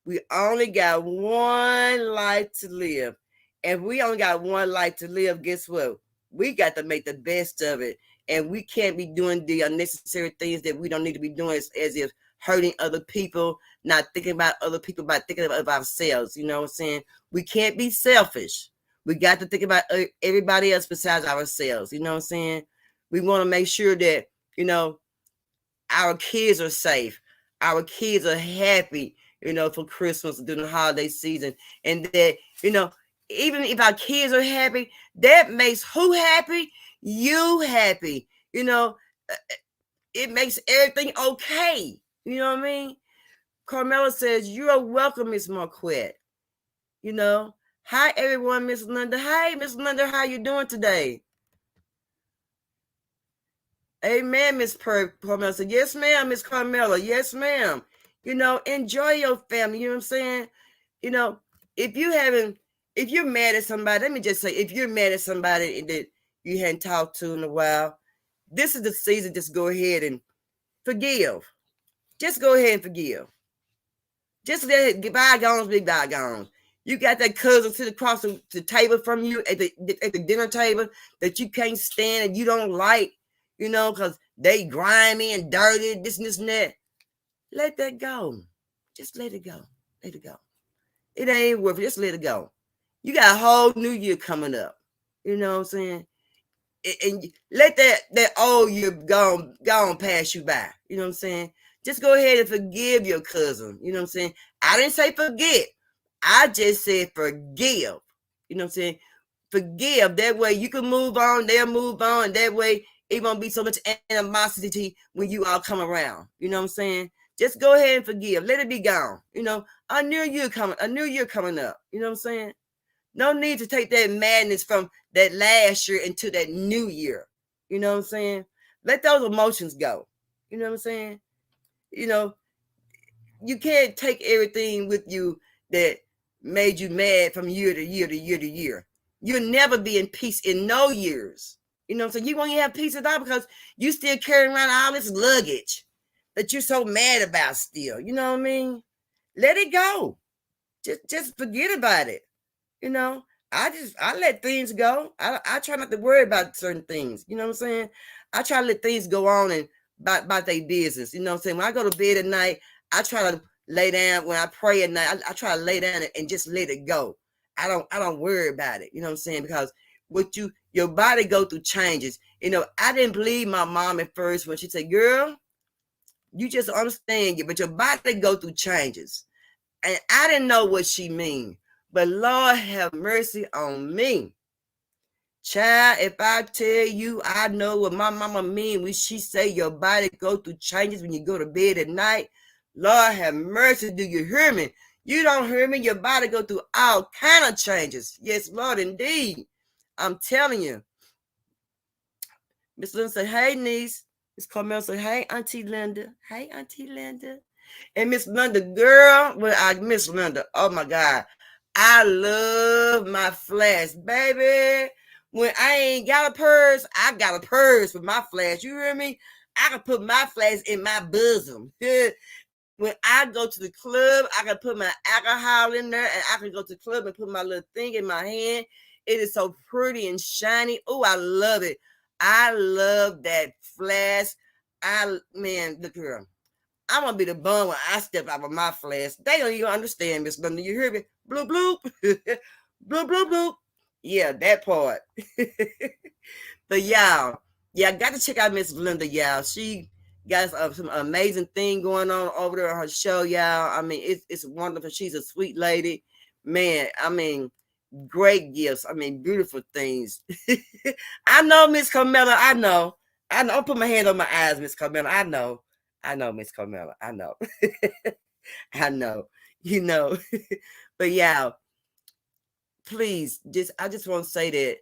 We only got one life to live. If we only got one life to live, guess what? we got to make the best of it. And we can't be doing the unnecessary things that we don't need to be doing, as if hurting other people, not thinking about other people, but thinking of ourselves. You know what I'm saying? We can't be selfish. We got to think about everybody else besides ourselves. You know what I'm saying? We want to make sure that, you know, our kids are safe. Our kids are happy, you know, for Christmas during the holiday season. And that, you know, even if our kids are happy, that makes who happy? You happy. You know, it makes everything okay. You know what I mean? Carmela says, "You're welcome, Miss Marquette." You know, hi everyone, Miss Linda. Hey, Miss Linda, how you doing today? Amen, Miss Carmela said, "Yes, ma'am, Miss Carmela. Yes, ma'am." You know, enjoy your family. You know what I'm saying? You know, if you're mad at somebody, let me just say, if you're mad at somebody that you hadn't talked to in a while, this is the season. Just go ahead and forgive. Just go ahead and forgive. Just let it, bygones be bygones. You got that cousin sitting across the table from you at the dinner table that you can't stand and you don't like, you know, because they grimy and dirty, this and this and that. Let that go. Just let it go. Let it go. It ain't worth it. Just let it go. You got a whole new year coming up. You know what I'm saying? And let that old year go on pass you by. You know what I'm saying? Just go ahead and forgive your cousin. You know what I'm saying? I didn't say forget. I just said forgive. You know what I'm saying? Forgive. That way you can move on. They'll move on. That way it won't be so much animosity when you all come around. You know what I'm saying? Just go ahead and forgive. Let it be gone. You know, a new year coming up. You know what I'm saying? No need to take that madness from that last year into that new year. You know what I'm saying? Let those emotions go. You know what I'm saying? You know, you can't take everything with you that made you mad from year to year to year to year. You'll never be in peace in no years. You know what I'm saying? You won't even have peace at all because you still carrying around all this luggage that you're so mad about still. You know what I mean? Let it go. Just forget about it. You know, I let things go. I try not to worry about certain things. You know what I'm saying? I try to let things go on and about their business. You know what I'm saying? When I go to bed at night, I try to lay down. When I pray at night, I try to lay down and just let it go. I don't worry about it. You know what I'm saying? Because your body go through changes. You know, I didn't believe my mom at first when she said, "Girl, you just understand you," but your body go through changes. And I didn't know what she mean. But Lord have mercy on me. Child, if I tell you I know what my mama mean when she say your body go through changes when you go to bed at night, Lord have mercy, do you hear me? You don't hear me? Your body go through all kind of changes. Yes, Lord, indeed. I'm telling you. Miss Linda said, "Hey, niece." Miss Carmel said, "Hey, Auntie Linda." Hey, Auntie Linda. And Miss Linda, girl, Miss Linda, oh my God. I love my flash, baby. When I ain't got a purse, I got a purse with my flash. You hear me? I can put my flash in my bosom. When I go to the club, I can put my alcohol in there and I can go to the club and put my little thing in my hand. It is so pretty and shiny. Oh, I love it. I love that flash. Man, look here. I'm gonna be the bum when I step out of my flash. They don't even understand, Miss Linda. You hear me? Bloop bloop. Bloop bloop bloop. Yeah, that part. But y'all, yeah, I got to check out Miss Linda, y'all. She got some amazing thing going on over there on her show, y'all. I mean, it's wonderful. She's a sweet lady. Man, I mean, great gifts. I mean, beautiful things. I know, Miss Carmela. I know. I'll put my hand on my eyes, Miss Carmela. I know, Miss Carmela. I know. I know. You know. But yeah, please, I just want to say that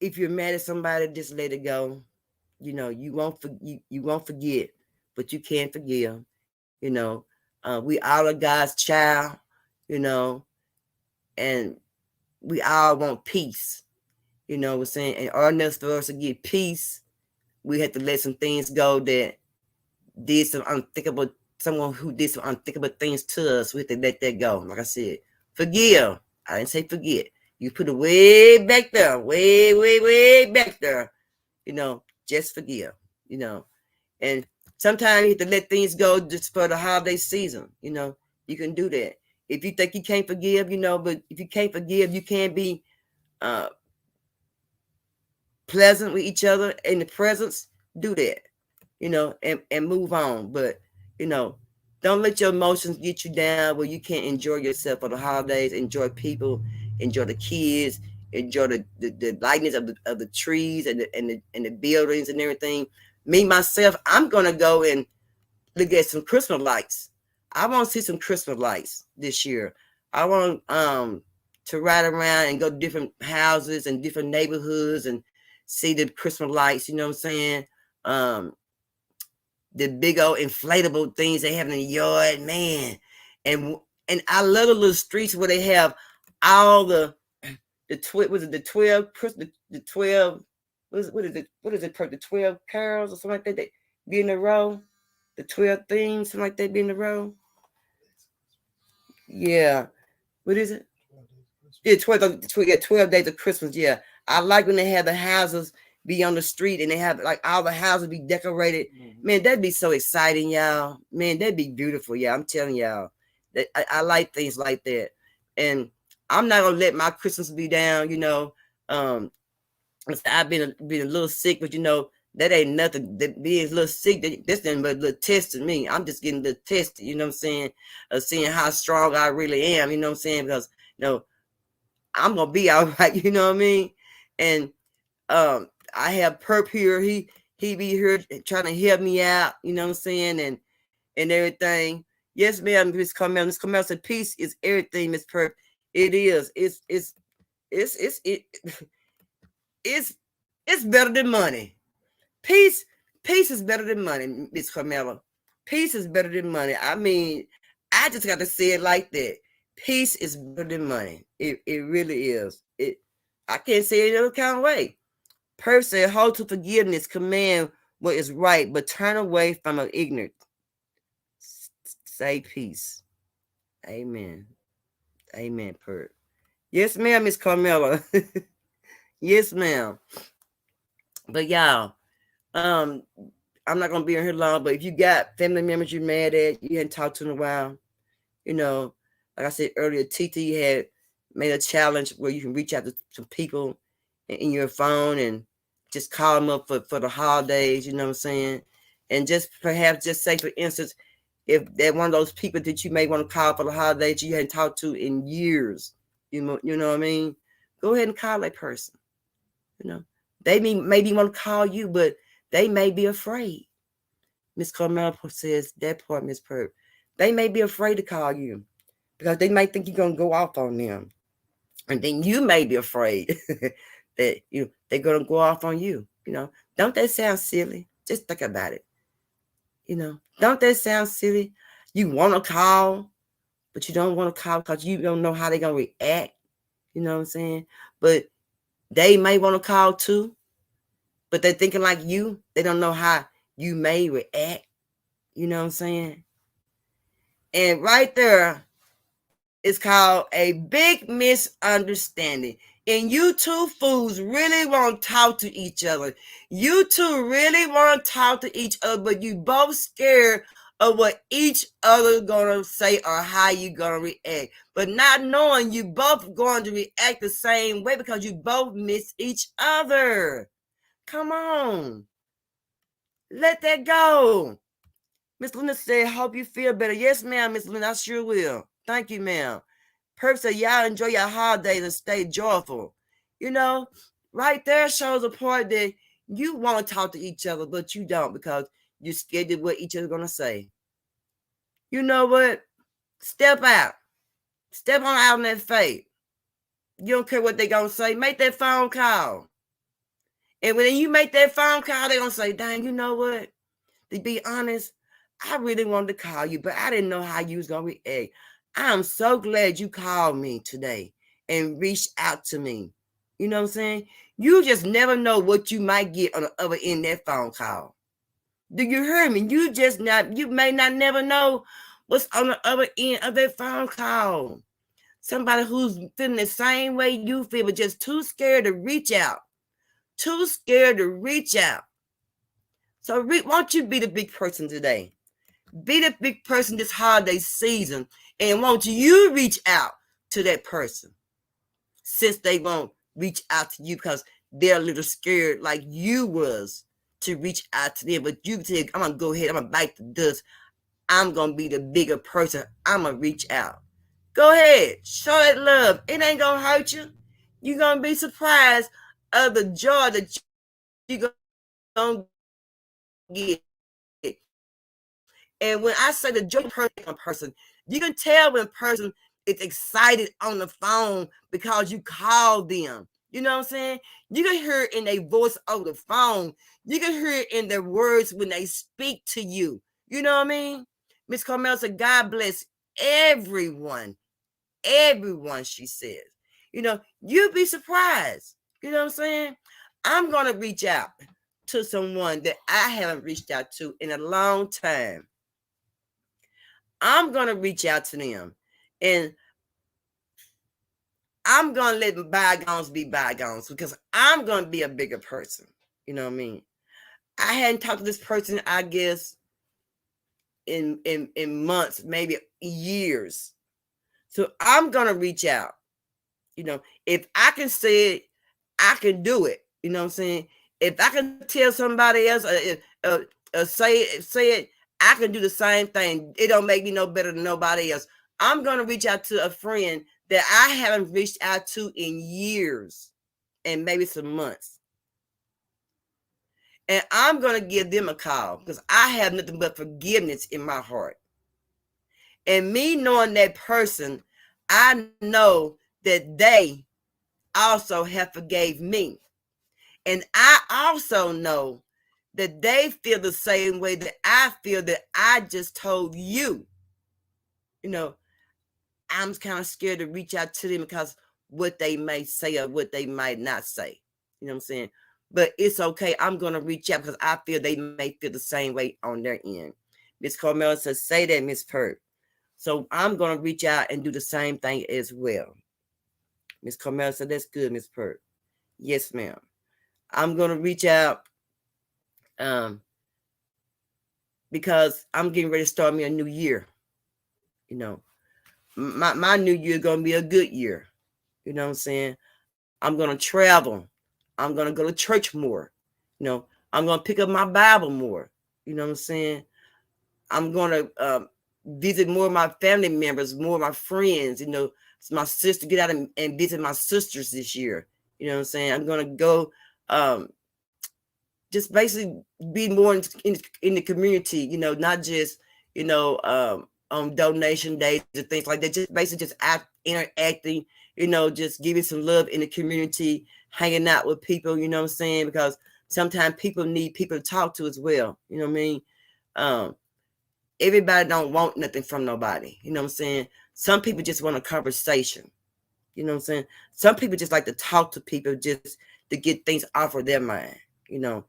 if you're mad at somebody, just let it go. You know, you won't forget, but you can't forgive. You know, we all are God's child. You know, and we all want peace. You know what I'm saying? And order for us to get peace, we have to let some things go that did some unthinkable, someone who did some unthinkable things to us. We have to let that go. Like I said, forgive. I didn't say forget. You put it way back there, way back there. Just forgive. And sometimes you have to let things go just for the holiday season. You can do that. If you think you can't forgive, but if you can't forgive, you can't be pleasant with each other in the presence. Do that, and move on. But don't let your emotions get you down where you can't enjoy yourself for the holidays. Enjoy people, enjoy the kids, enjoy the lightness of the trees and the buildings and everything. Me myself, I'm gonna go and look at some Christmas lights. I want to see some Christmas lights this year. I want to ride around and go to different houses and different neighborhoods and see the Christmas lights. You know what I'm saying? The big old inflatable things they have in the yard, man. And I love the little streets where they have all the 12 the 12 the 12 what is it the 12 carols or something like that, they be in a row, the 12 things, something like that, be in a row. Yeah, what is it? Yeah, 12 days of Christmas. Yeah, I like when they have the houses be on the street and they have like all the houses be decorated. Man, that'd be so exciting, y'all. Man, that'd be beautiful, yeah. I'm telling y'all, that I like things like that, and I'm not gonna let my Christmas be down. I've been a little sick, but that ain't nothing. That being a little sick, that's nothing but a little test to me. I'm just getting a little tested. You know what I'm saying? Seeing how strong I really am. You know what I'm saying? Because I'm gonna be all right. You know what I mean? And I have Perp here. He be here trying to help me out. You know what I'm saying? And everything. Yes, ma'am. Miss Carmel. Miss Carmel said, "Peace is everything." Miss Perp. It is. It's better than money. Peace is better than money, Miss Carmela. Peace is better than money. I mean, I just got to say it like that. Peace is better than money. It really is. I can't say it any other kind of way. Per se, hold to forgiveness, command what is right, but turn away from ignorance. Say peace. Amen. Amen, Per. Yes, ma'am, Miss Carmela. Yes, ma'am. But y'all, I'm not gonna be in here long, but if you got family members you're mad at, you hadn't talked to in a while, like I said earlier, TT had made a challenge where you can reach out to some people in your phone and just call them up for the holidays, you know what I'm saying? And just perhaps just say, for instance, if they're one of those people that you may want to call for the holidays you hadn't talked to in years, you know what I mean? Go ahead and call that person. They maybe want to call you, but they may be afraid. Miss Carmel says that part, Miss Perp. They may be afraid to call you because they might think you're gonna go off on them, and then you may be afraid that they're gonna go off on you. Don't that sound silly? Just think about it. Don't that sound silly? You want to call, but you don't want to call because you don't know how they're gonna react. You know what I'm saying? But they may want to call too, but they're thinking like you. They don't know how you may react. You know what I'm saying? And right there is called a big misunderstanding. And you two fools really want to talk to each other. You two really want to talk to each other, but you both scared of what each other gonna say or how you gonna react. But not knowing you both going to react the same way because you both miss each other. Come on. Let that go. Miss Linda said, hope you feel better. Yes, ma'am, Miss Linda, I sure will. Thank you, ma'am. Perp said, y'all enjoy your holidays and stay joyful. Right there shows a part that you want to talk to each other, but you don't because you're scared of what each other's going to say. You know what? Step out. Step on out in that faith. You don't care what they're going to say. Make that phone call. And when you make that phone call, they're going to say, dang, you know what? To be honest, I really wanted to call you, but I didn't know how you was going to react. I'm so glad you called me today and reached out to me. You know what I'm saying? You just never know what you might get on the other end of that phone call. Do you hear me? You may not never know what's on the other end of that phone call. somebody who's feeling the same way you feel, but just too scared to reach out. Too scared to reach out. So won't you be the big person today? Be the big person this holiday season, and won't you reach out to that person, since they won't reach out to you because they're a little scared like you was to reach out to them. But you said, I'm going to go ahead, I'm going to bite the dust. I'm going to be the bigger person. I'm going to reach out. Go ahead. Show it love. It ain't going to hurt you. You're going to be surprised of the joy that you're going to get. And when I say the joy person, you can tell when a person is excited on the phone because you called them. You know what I'm saying? You can hear it in their voice over the phone. You can hear it in their words when they speak to you. You know what I mean? Miss Carmel said, God bless everyone. Everyone, she says. You know, you'd be surprised. You know what I'm saying? I'm going to reach out to someone that I haven't reached out to in a long time. I'm going to reach out to them. And I'm going to let bygones be bygones because I'm going to be a bigger person. You know what I mean? I hadn't talked to this person, I guess, in months, maybe years. So I'm going to reach out. You know, if I can say it, I can do it. You know what I'm saying? If I can tell somebody else, say it, I can do the same thing. It don't make me no better than nobody else. I'm going to reach out to a friend that I haven't reached out to in years and maybe some months. And I'm going to give them a call because I have nothing but forgiveness in my heart. And me knowing that person, I know that they also have forgave me. And I also know that they feel the same way that I feel that I just told you. You know, I'm kind of scared to reach out to them because what they may say or what they might not say. You know what I'm saying? But it's okay. I'm going to reach out because I feel they may feel the same way on their end. Miss Carmela says, say that, Miss Pert. So I'm going to reach out and do the same thing as well. Miss Carmela said, that's good, Miss Pert. Yes, ma'am. I'm going to reach out because I'm getting ready to start me a new year. You know, my new year is going to be a good year. You know what I'm saying? I'm going to travel. I'm going to go to church more. You know, I'm going to pick up my Bible more. You know what I'm saying? I'm going to visit more of my family members, more of my friends. You know, my sister, get out and visit my sisters this year. You know what I'm saying? I'm going to go just basically be more in the community, you know, not just, you know, on donation days and things like that. Just basically just interacting, you know, just giving some love in the community, hanging out with people, you know what I'm saying? Because sometimes people need people to talk to as well. You know what I mean? Everybody don't want nothing from nobody. You know what I'm saying? Some people just want a conversation. You know what I'm saying? Some people just like to talk to people just to get things off of their mind. You know,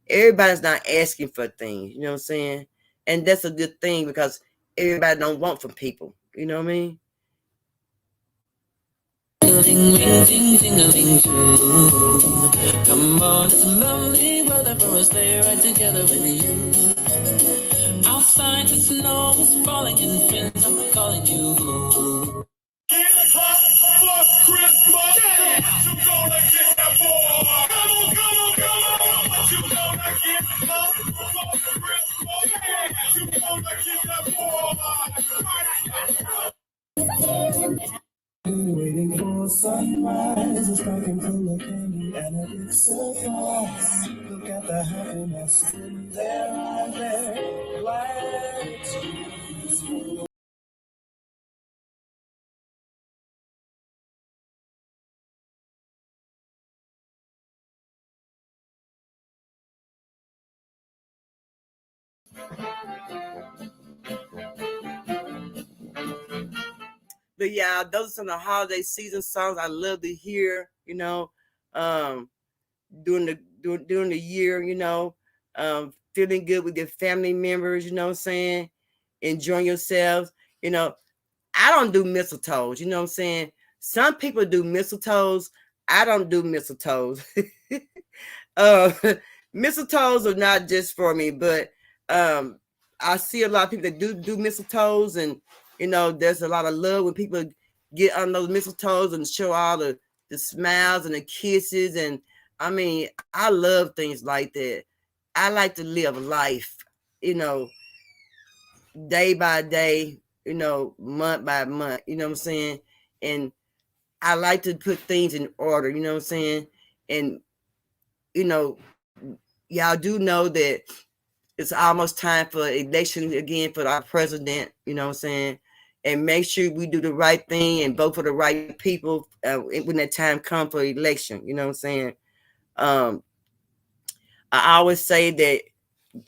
everybody's not asking for things. You know what I'm saying? And that's a good thing because everybody don't want from people. You know what I mean? Come on, it's lovely weather for us stay right together with you. Outside the snow is falling and friends are calling you. In the club for Christmas, yeah. What you gonna get that boy? Come on. What you gonna get for Christmas? Yeah. What you gonna get that boy? Waiting for sunrise, it's talking full of candy and a big surprise. Look at the happiness in their eyes, they're glad to. But yeah, those are some of the holiday season songs I love to hear, you know, during the year, you know, feeling good with your family members, you know what I'm saying? Enjoying yourselves. You know, I don't do mistletoes. You know what I'm saying? Some people do mistletoes. I don't do mistletoes. uh, Mistletoes are not just for me, but I see a lot of people that do mistletoes, and there's a lot of love when people get on those mistletoes and show all the smiles and the kisses, and I mean, I love things like that. I like to live life, you know, day by day, month by month, you know what I'm saying? And I like to put things in order, you know what I'm saying? And, you know, y'all do know that it's almost time for election again for our president, you know what I'm saying? And make sure we do the right thing and vote for the right people when that time comes for election, you know what I'm saying? Um, I always say that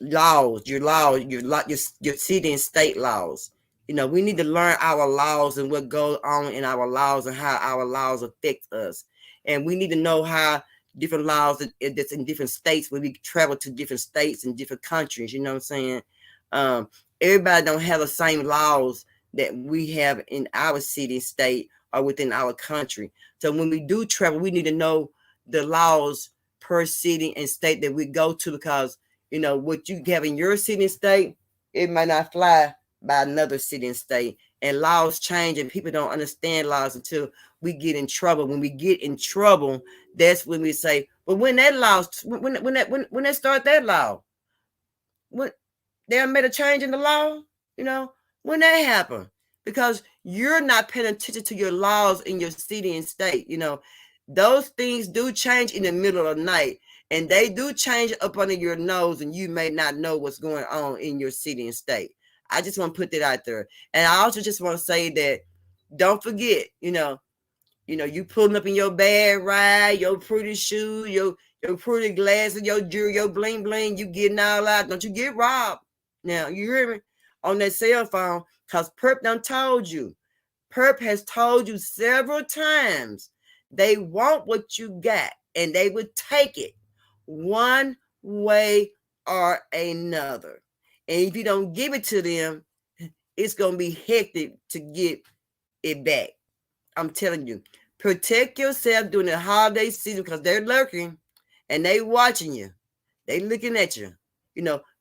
laws, your city and state laws. We need to learn our laws and what goes on in our laws and how our laws affect us. And we need to know how different laws that's in different states when we travel to different states and different countries. You know what I'm saying? Everybody don't have the same laws that we have in our city and state or within our country. So when we do travel, we need to know the laws per city and state that we go to, because what you have in your city and state, it might not fly by another city and state. And laws change, and people don't understand laws until we get in trouble. When we get in trouble, that's when we say, "Well, when that law, when they start that law, when they made a change in the law, when that happened." Because you're not paying attention to your laws in your city and state. Those things do change in the middle of the night, and they do change up under your nose, and you may not know what's going on in your city and state. I just want to put that out there. And I also just want to say that don't forget, you pulling up in your bad ride, your pretty shoes, your pretty glasses, your jewelry, your bling bling, you getting all out. Don't you get robbed. Now, you hear me? On that cell phone, because Perp done told you. Perp has told you several times they want what you got, and they would take it one way or another. And if you don't give it to them, it's going to be hectic to get it back. I'm telling you, protect yourself during the holiday season, because they're lurking and they watching you. They looking at you.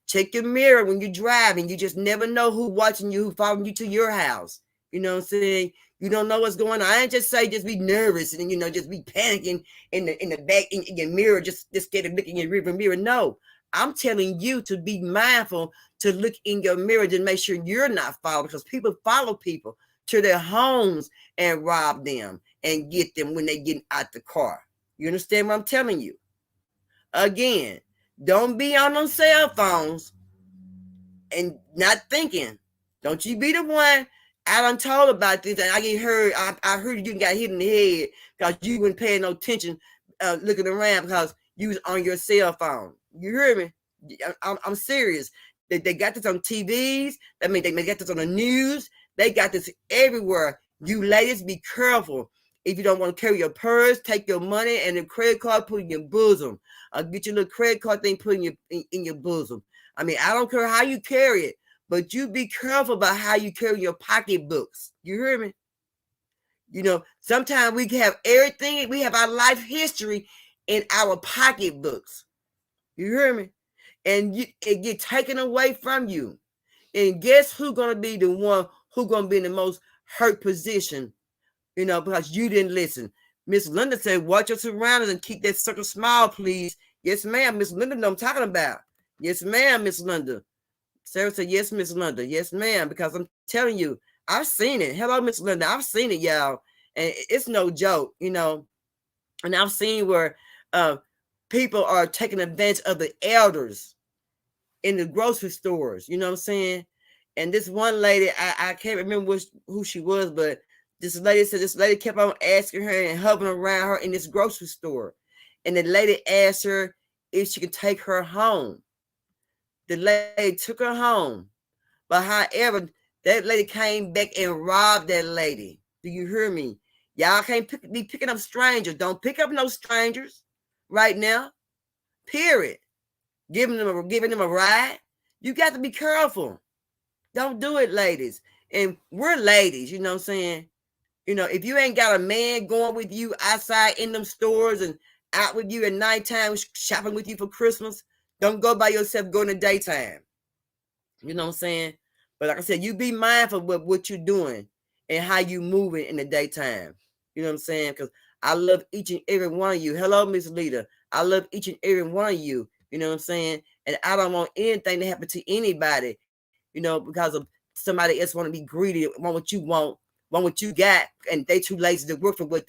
Check your mirror when you're driving. You just never know who watching you, who following you to your house. You know what I'm saying? You don't know what's going on. I ain't just say just be nervous and just be panicking in the back in your mirror, just scared of looking in your rearview mirror. No, I'm telling you to be mindful, to look in your mirror to make sure you're not followed, because people follow people to their homes and rob them and get them when they get out the car. You understand what I'm telling you? Again, don't be on them cell phones and not thinking. Don't you be the one. I done told about this, and I get heard. I heard you got hit in the head because you weren't paying no attention, looking around because you was on your cell phone. You hear me? I'm serious. They got this on TVs. I mean, they got this on the news. They got this everywhere. You ladies, be careful. If you don't want to carry your purse, take your money and the credit card, put it in your bosom. Get your little credit card thing, put in your bosom. I mean, I don't care how you carry it, but you be careful about how you carry your pocketbooks. You hear me? Sometimes we have everything. We have our life history in our pocketbooks. You hear me? And it get taken away from you. And guess who's going to be the one who's going to be in the most hurt position, because you didn't listen. Miss Linda said, watch your surroundings and keep that circle small, please. Yes, ma'am. Miss Linda know I'm talking about. Yes, ma'am, Miss Linda. Sarah said, yes, Miss Linda. Yes, ma'am, because I'm telling you, I've seen it. Hello, Miss Linda. I've seen it, y'all. And it's no joke, And I've seen where people are taking advantage of the elders in the grocery stores. You know what I'm saying? And this one lady, I can't remember who she was, but this lady kept on asking her and hovering around her in this grocery store. And the lady asked her if she could take her home. The lady took her home. But however, that lady came back and robbed that lady. Do you hear me? Y'all can't be picking up strangers. Don't pick up no strangers right now. Period. Giving them a ride. You got to be careful. Don't do it, ladies. And we're ladies, you know what I'm saying? If you ain't got a man going with you outside in them stores and out with you at nighttime shopping with you for Christmas, don't go by yourself, go in the daytime. You know what I'm saying? But like I said, you be mindful of what you're doing and how you moving in the daytime. You know what I'm saying? Because I love each and every one of you. Hello, Miss Leader. I love each and every one of you. You know what I'm saying? And I don't want anything to happen to anybody, because of somebody else want to be greedy, want what you got, and they too lazy to work for what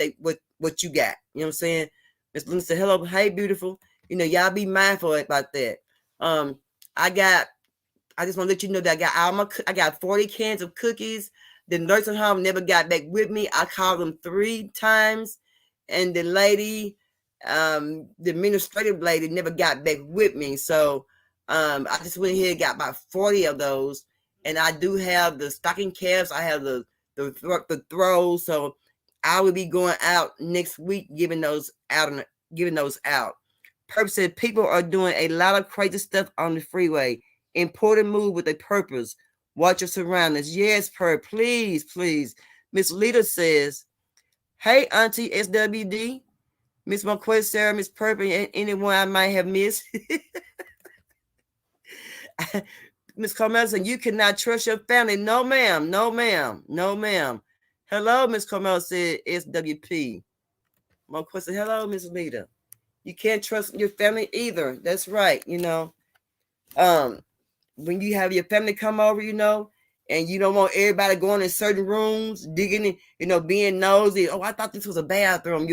you got. You know what I'm saying? Miss Linda said, hello, hey, beautiful. Y'all be mindful about that. I just want to let you know that I got 40 cans of cookies. The nursing home never got back with me. I called them 3 times, and the lady, the administrative lady, never got back with me. So I just went ahead and got about 40 of those, and I do have the stocking caps. I have the throws. So I will be going out next week giving those out. Purpose said people are doing a lot of crazy stuff on the freeway. Important move with a purpose. Watch your surroundings. Yes, please, please. Miss Lita says, hey, Auntie SWD, Miss Marquette, Sarah, Miss Purple, and anyone I might have missed. Miss Carmel said, you cannot trust your family. No, ma'am. No, ma'am. No, ma'am. Hello, Miss Carmel said SWP. Marquette said, hello, Miss Lita. You can't trust your family either. That's right, when you have your family come over, and you don't want everybody going in certain rooms, digging in, being nosy. Oh, I thought this was a bathroom,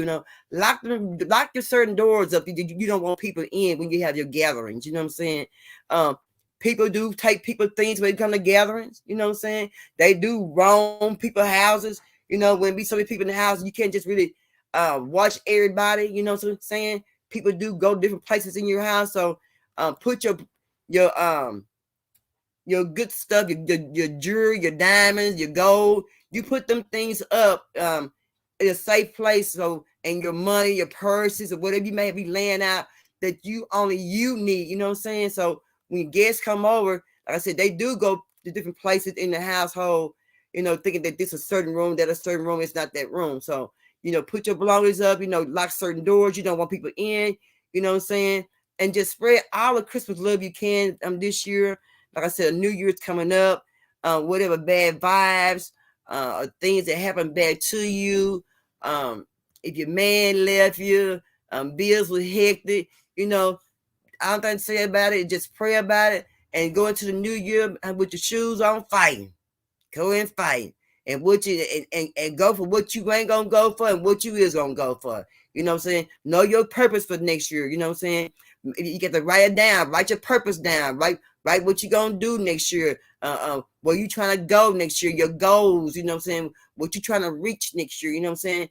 lock your certain doors up. You don't want people in when you have your gatherings. You know what I'm saying? People do take people things when they come to gatherings. You know what I'm saying? They do roam people's houses. When be so many people in the house, you can't just really watch everybody. You know what I'm saying? People do go different places in your house. So put your good stuff, your jewelry, your diamonds, your gold. You put them things up in a safe place. So, and your money, your purses, or whatever you may be laying out that only you need. You know what I'm saying? So when guests come over, like I said, they do go to different places in the household, thinking that this is a certain room, that a certain room is not that room. So, put your belongings up, lock certain doors. You don't want people in, you know what I'm saying? And just spread all the Christmas love you can this year. Like I said, New Year's coming up, whatever bad vibes, things that happen bad to you. If your man left you, bills were hectic, I don't think to say about it, just pray about it and go into the new year with your shoes on fighting. Go and fight. And and go for what you ain't gonna go for and what you is gonna go for. You know what I'm saying? Know your purpose for next year. You know what I'm saying? You get to write it down, write your purpose down, write what you gonna do next year, where you trying to go next year, your goals, you know what I'm saying, what you trying to reach next year, you know what I'm saying.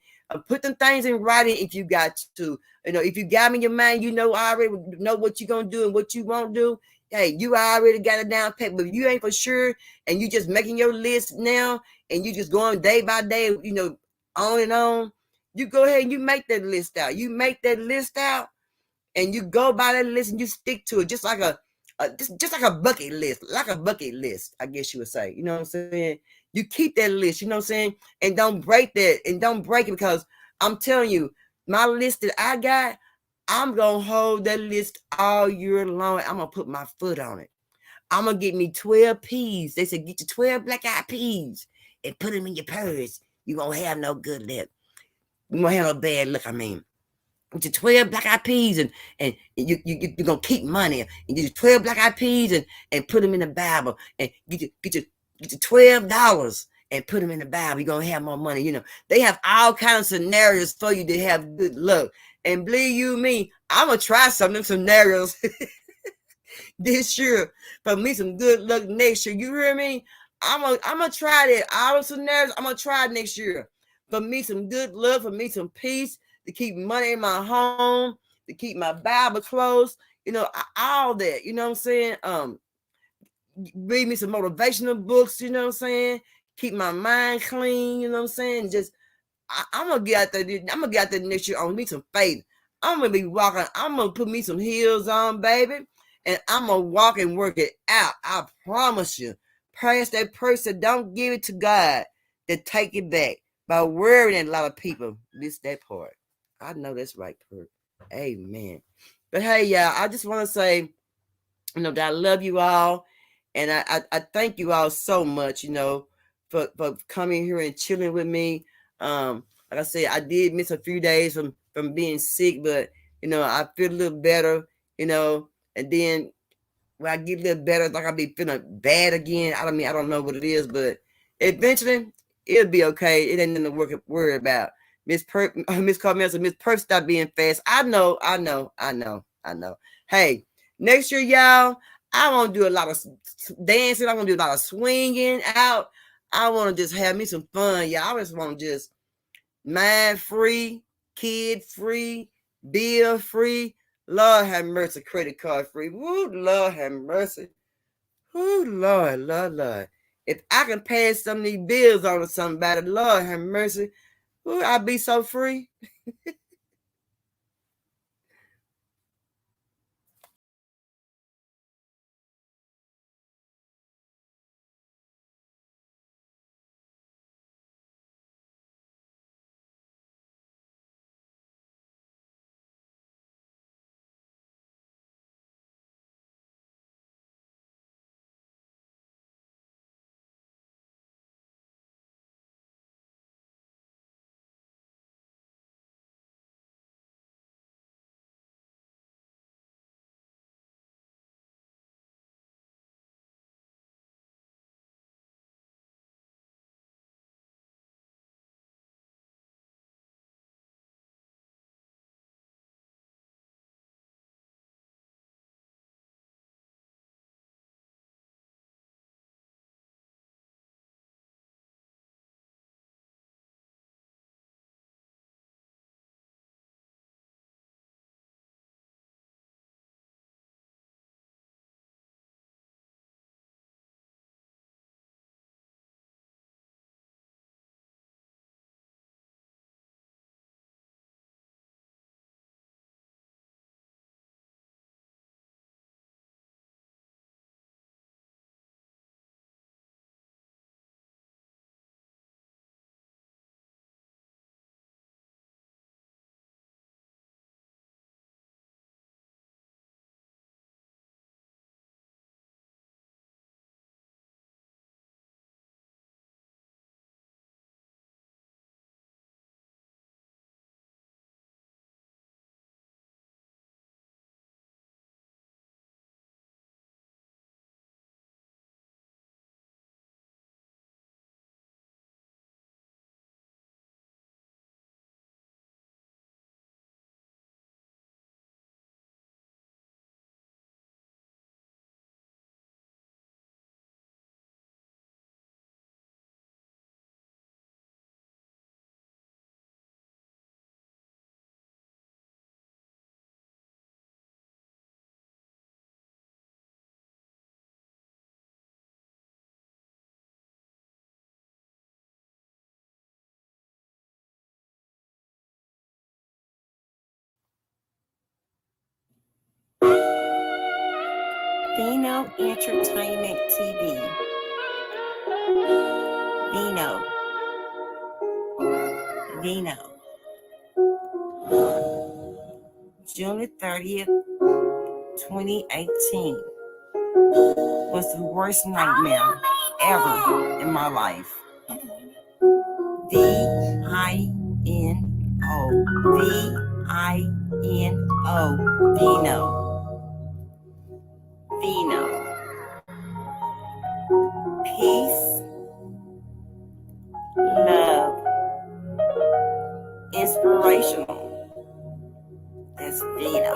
Put them things in writing if you got to. If you got them in your mind, I already know what you're gonna do and what you won't do. Hey, you already got it down pat, but if you ain't for sure and you just making your list now and you just going day by day, on and on, you go ahead and you make that list out. You make that list out and you go by that list and you stick to it, just like just like a bucket list, I guess you would say. You know what I'm saying? You keep that list, you know what I'm saying? And don't break that, and don't break it, because I'm telling you, my list that I got, I'm going to hold that list all year long. I'm going to put my foot on it. I'm going to get me 12 peas. They said, get your 12 black-eyed peas and put them in your purse. You won't have no good luck. You won't have no bad luck, I mean. With your 12 black-eyed peas, and you're going to keep money. And get your 12 black-eyed peas and put them in the Bible. And get your $12 and put them in the Bible. You're going to have more money. They have all kinds of scenarios for you to have good luck. And believe you me, I'm going to try some of them scenarios this year for me some good luck next year. You hear me? I'm gonna try that. All the scenarios, I'm going to try next year. For me some good luck, for me some peace, to keep money in my home, to keep my Bible close, all that. You know what I'm saying? Read me some motivational books, you know what I'm saying? Keep my mind clean, you know what I'm saying? Just I'm gonna get out there. I'm gonna get out there next year on me some faith. I'm gonna be walking. I'm gonna put me some heels on, baby, and I'm gonna walk and work it out. I promise you. Praise that person. Don't give it to God to take it back by worrying a lot of people. Miss that part. I know that's right, Kurt. Amen. But hey, y'all, I just want to say, that I love you all. And I thank you all so much, for coming here and chilling with me. Like I said, I did miss a few days from being sick, but I feel a little better, and then when I get a little better, like I'll be feeling bad again. I don't know what it is, but eventually it'll be okay. It ain't nothing to worry about. Miss Carmel said, Miss Perp, stop being fast. I know. Hey, next year, y'all, I want to do a lot of dancing. I want to do a lot of swinging out. I want to just have me some fun, y'all. I just want to just mind free, kid free, bill free. Lord have mercy, credit card free. Woo, Lord have mercy. Woo, Lord. If I can pass some of these bills on to somebody, Lord have mercy. Woo, I'll be so free. Vino Entertainment TV. Vino. June 30th, 2018 was the worst nightmare ever in my life. V-I-N-O. V-I-N-O. Vino. Peace, love, inspirational. That's Vino.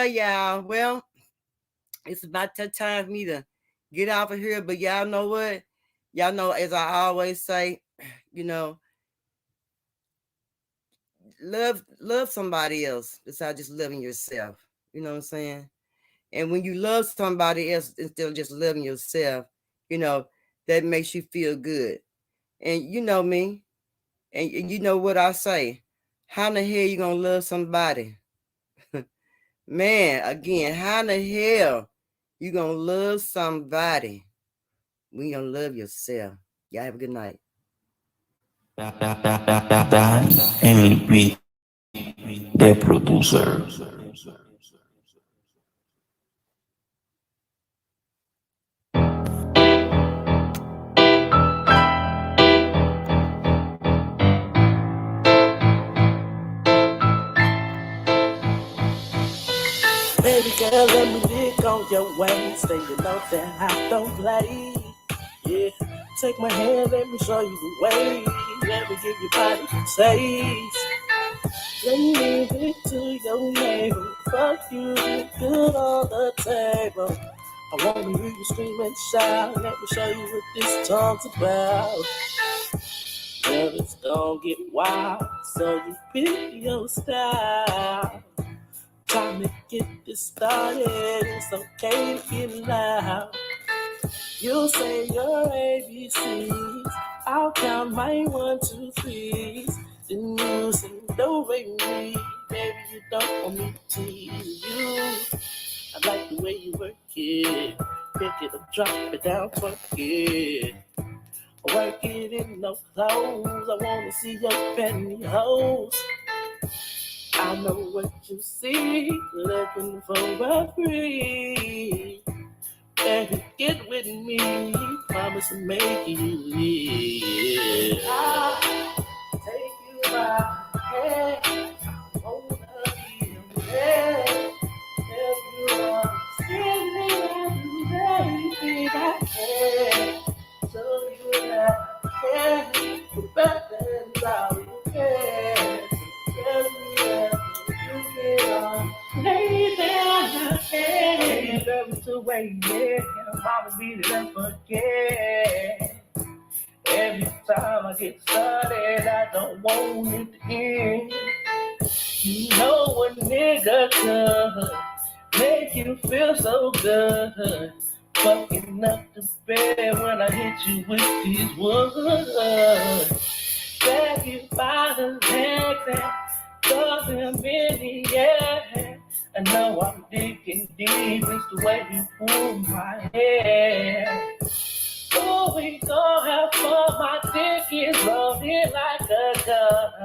y'all. Well, it's about that time for me to get off of here. But y'all know what? Y'all know, as I always say, you know, love somebody else besides just loving yourself. You know what I'm saying? And when you love somebody else instead of just loving yourself, you know, that makes you feel good. And you know me, and you know what I say. How in the hell you gonna love somebody? Man, again, how in the hell you gonna love somebody when you gonna love yourself? Y'all have a good night. And with the producer. Baby girl, let me lick on your waist. And you know that I don't play. Yeah, take my hand, let me show you the way. Let me give your body a taste. Let me leave it to your neighbor. Fuck you, good on the table. I wanna hear you scream and shout. Let me show you what this song's about. Well, it's gonna get wild, so you pick your style. Time to get this started, it's okay to get loud. You'll say your ABCs, I'll count my 1, 2, 3s. Then you say do, re, mi. Baby, you don't want me to tease you. I like the way you work it. Pick it up, drop it down, twerk it. Work it in no clothes. I wanna see your pantyhose. I know what you see, looking for a free. Baby, get with me, promise to make you live. I'll take you by the hand, wanna be your man. If you understand me, baby, I can show you that I can. Put back and all you can. Tell me that you belong. Lay down, hey, love to wait, yeah. Mama beat it up again. Every time I get started, I don't want it to end. You know what nigga could make you feel so good. Fucking up the bed when I hit you with these words. Grab you by the legs and throw them in the air. I know I'm digging deep, it's the way you pull my hair.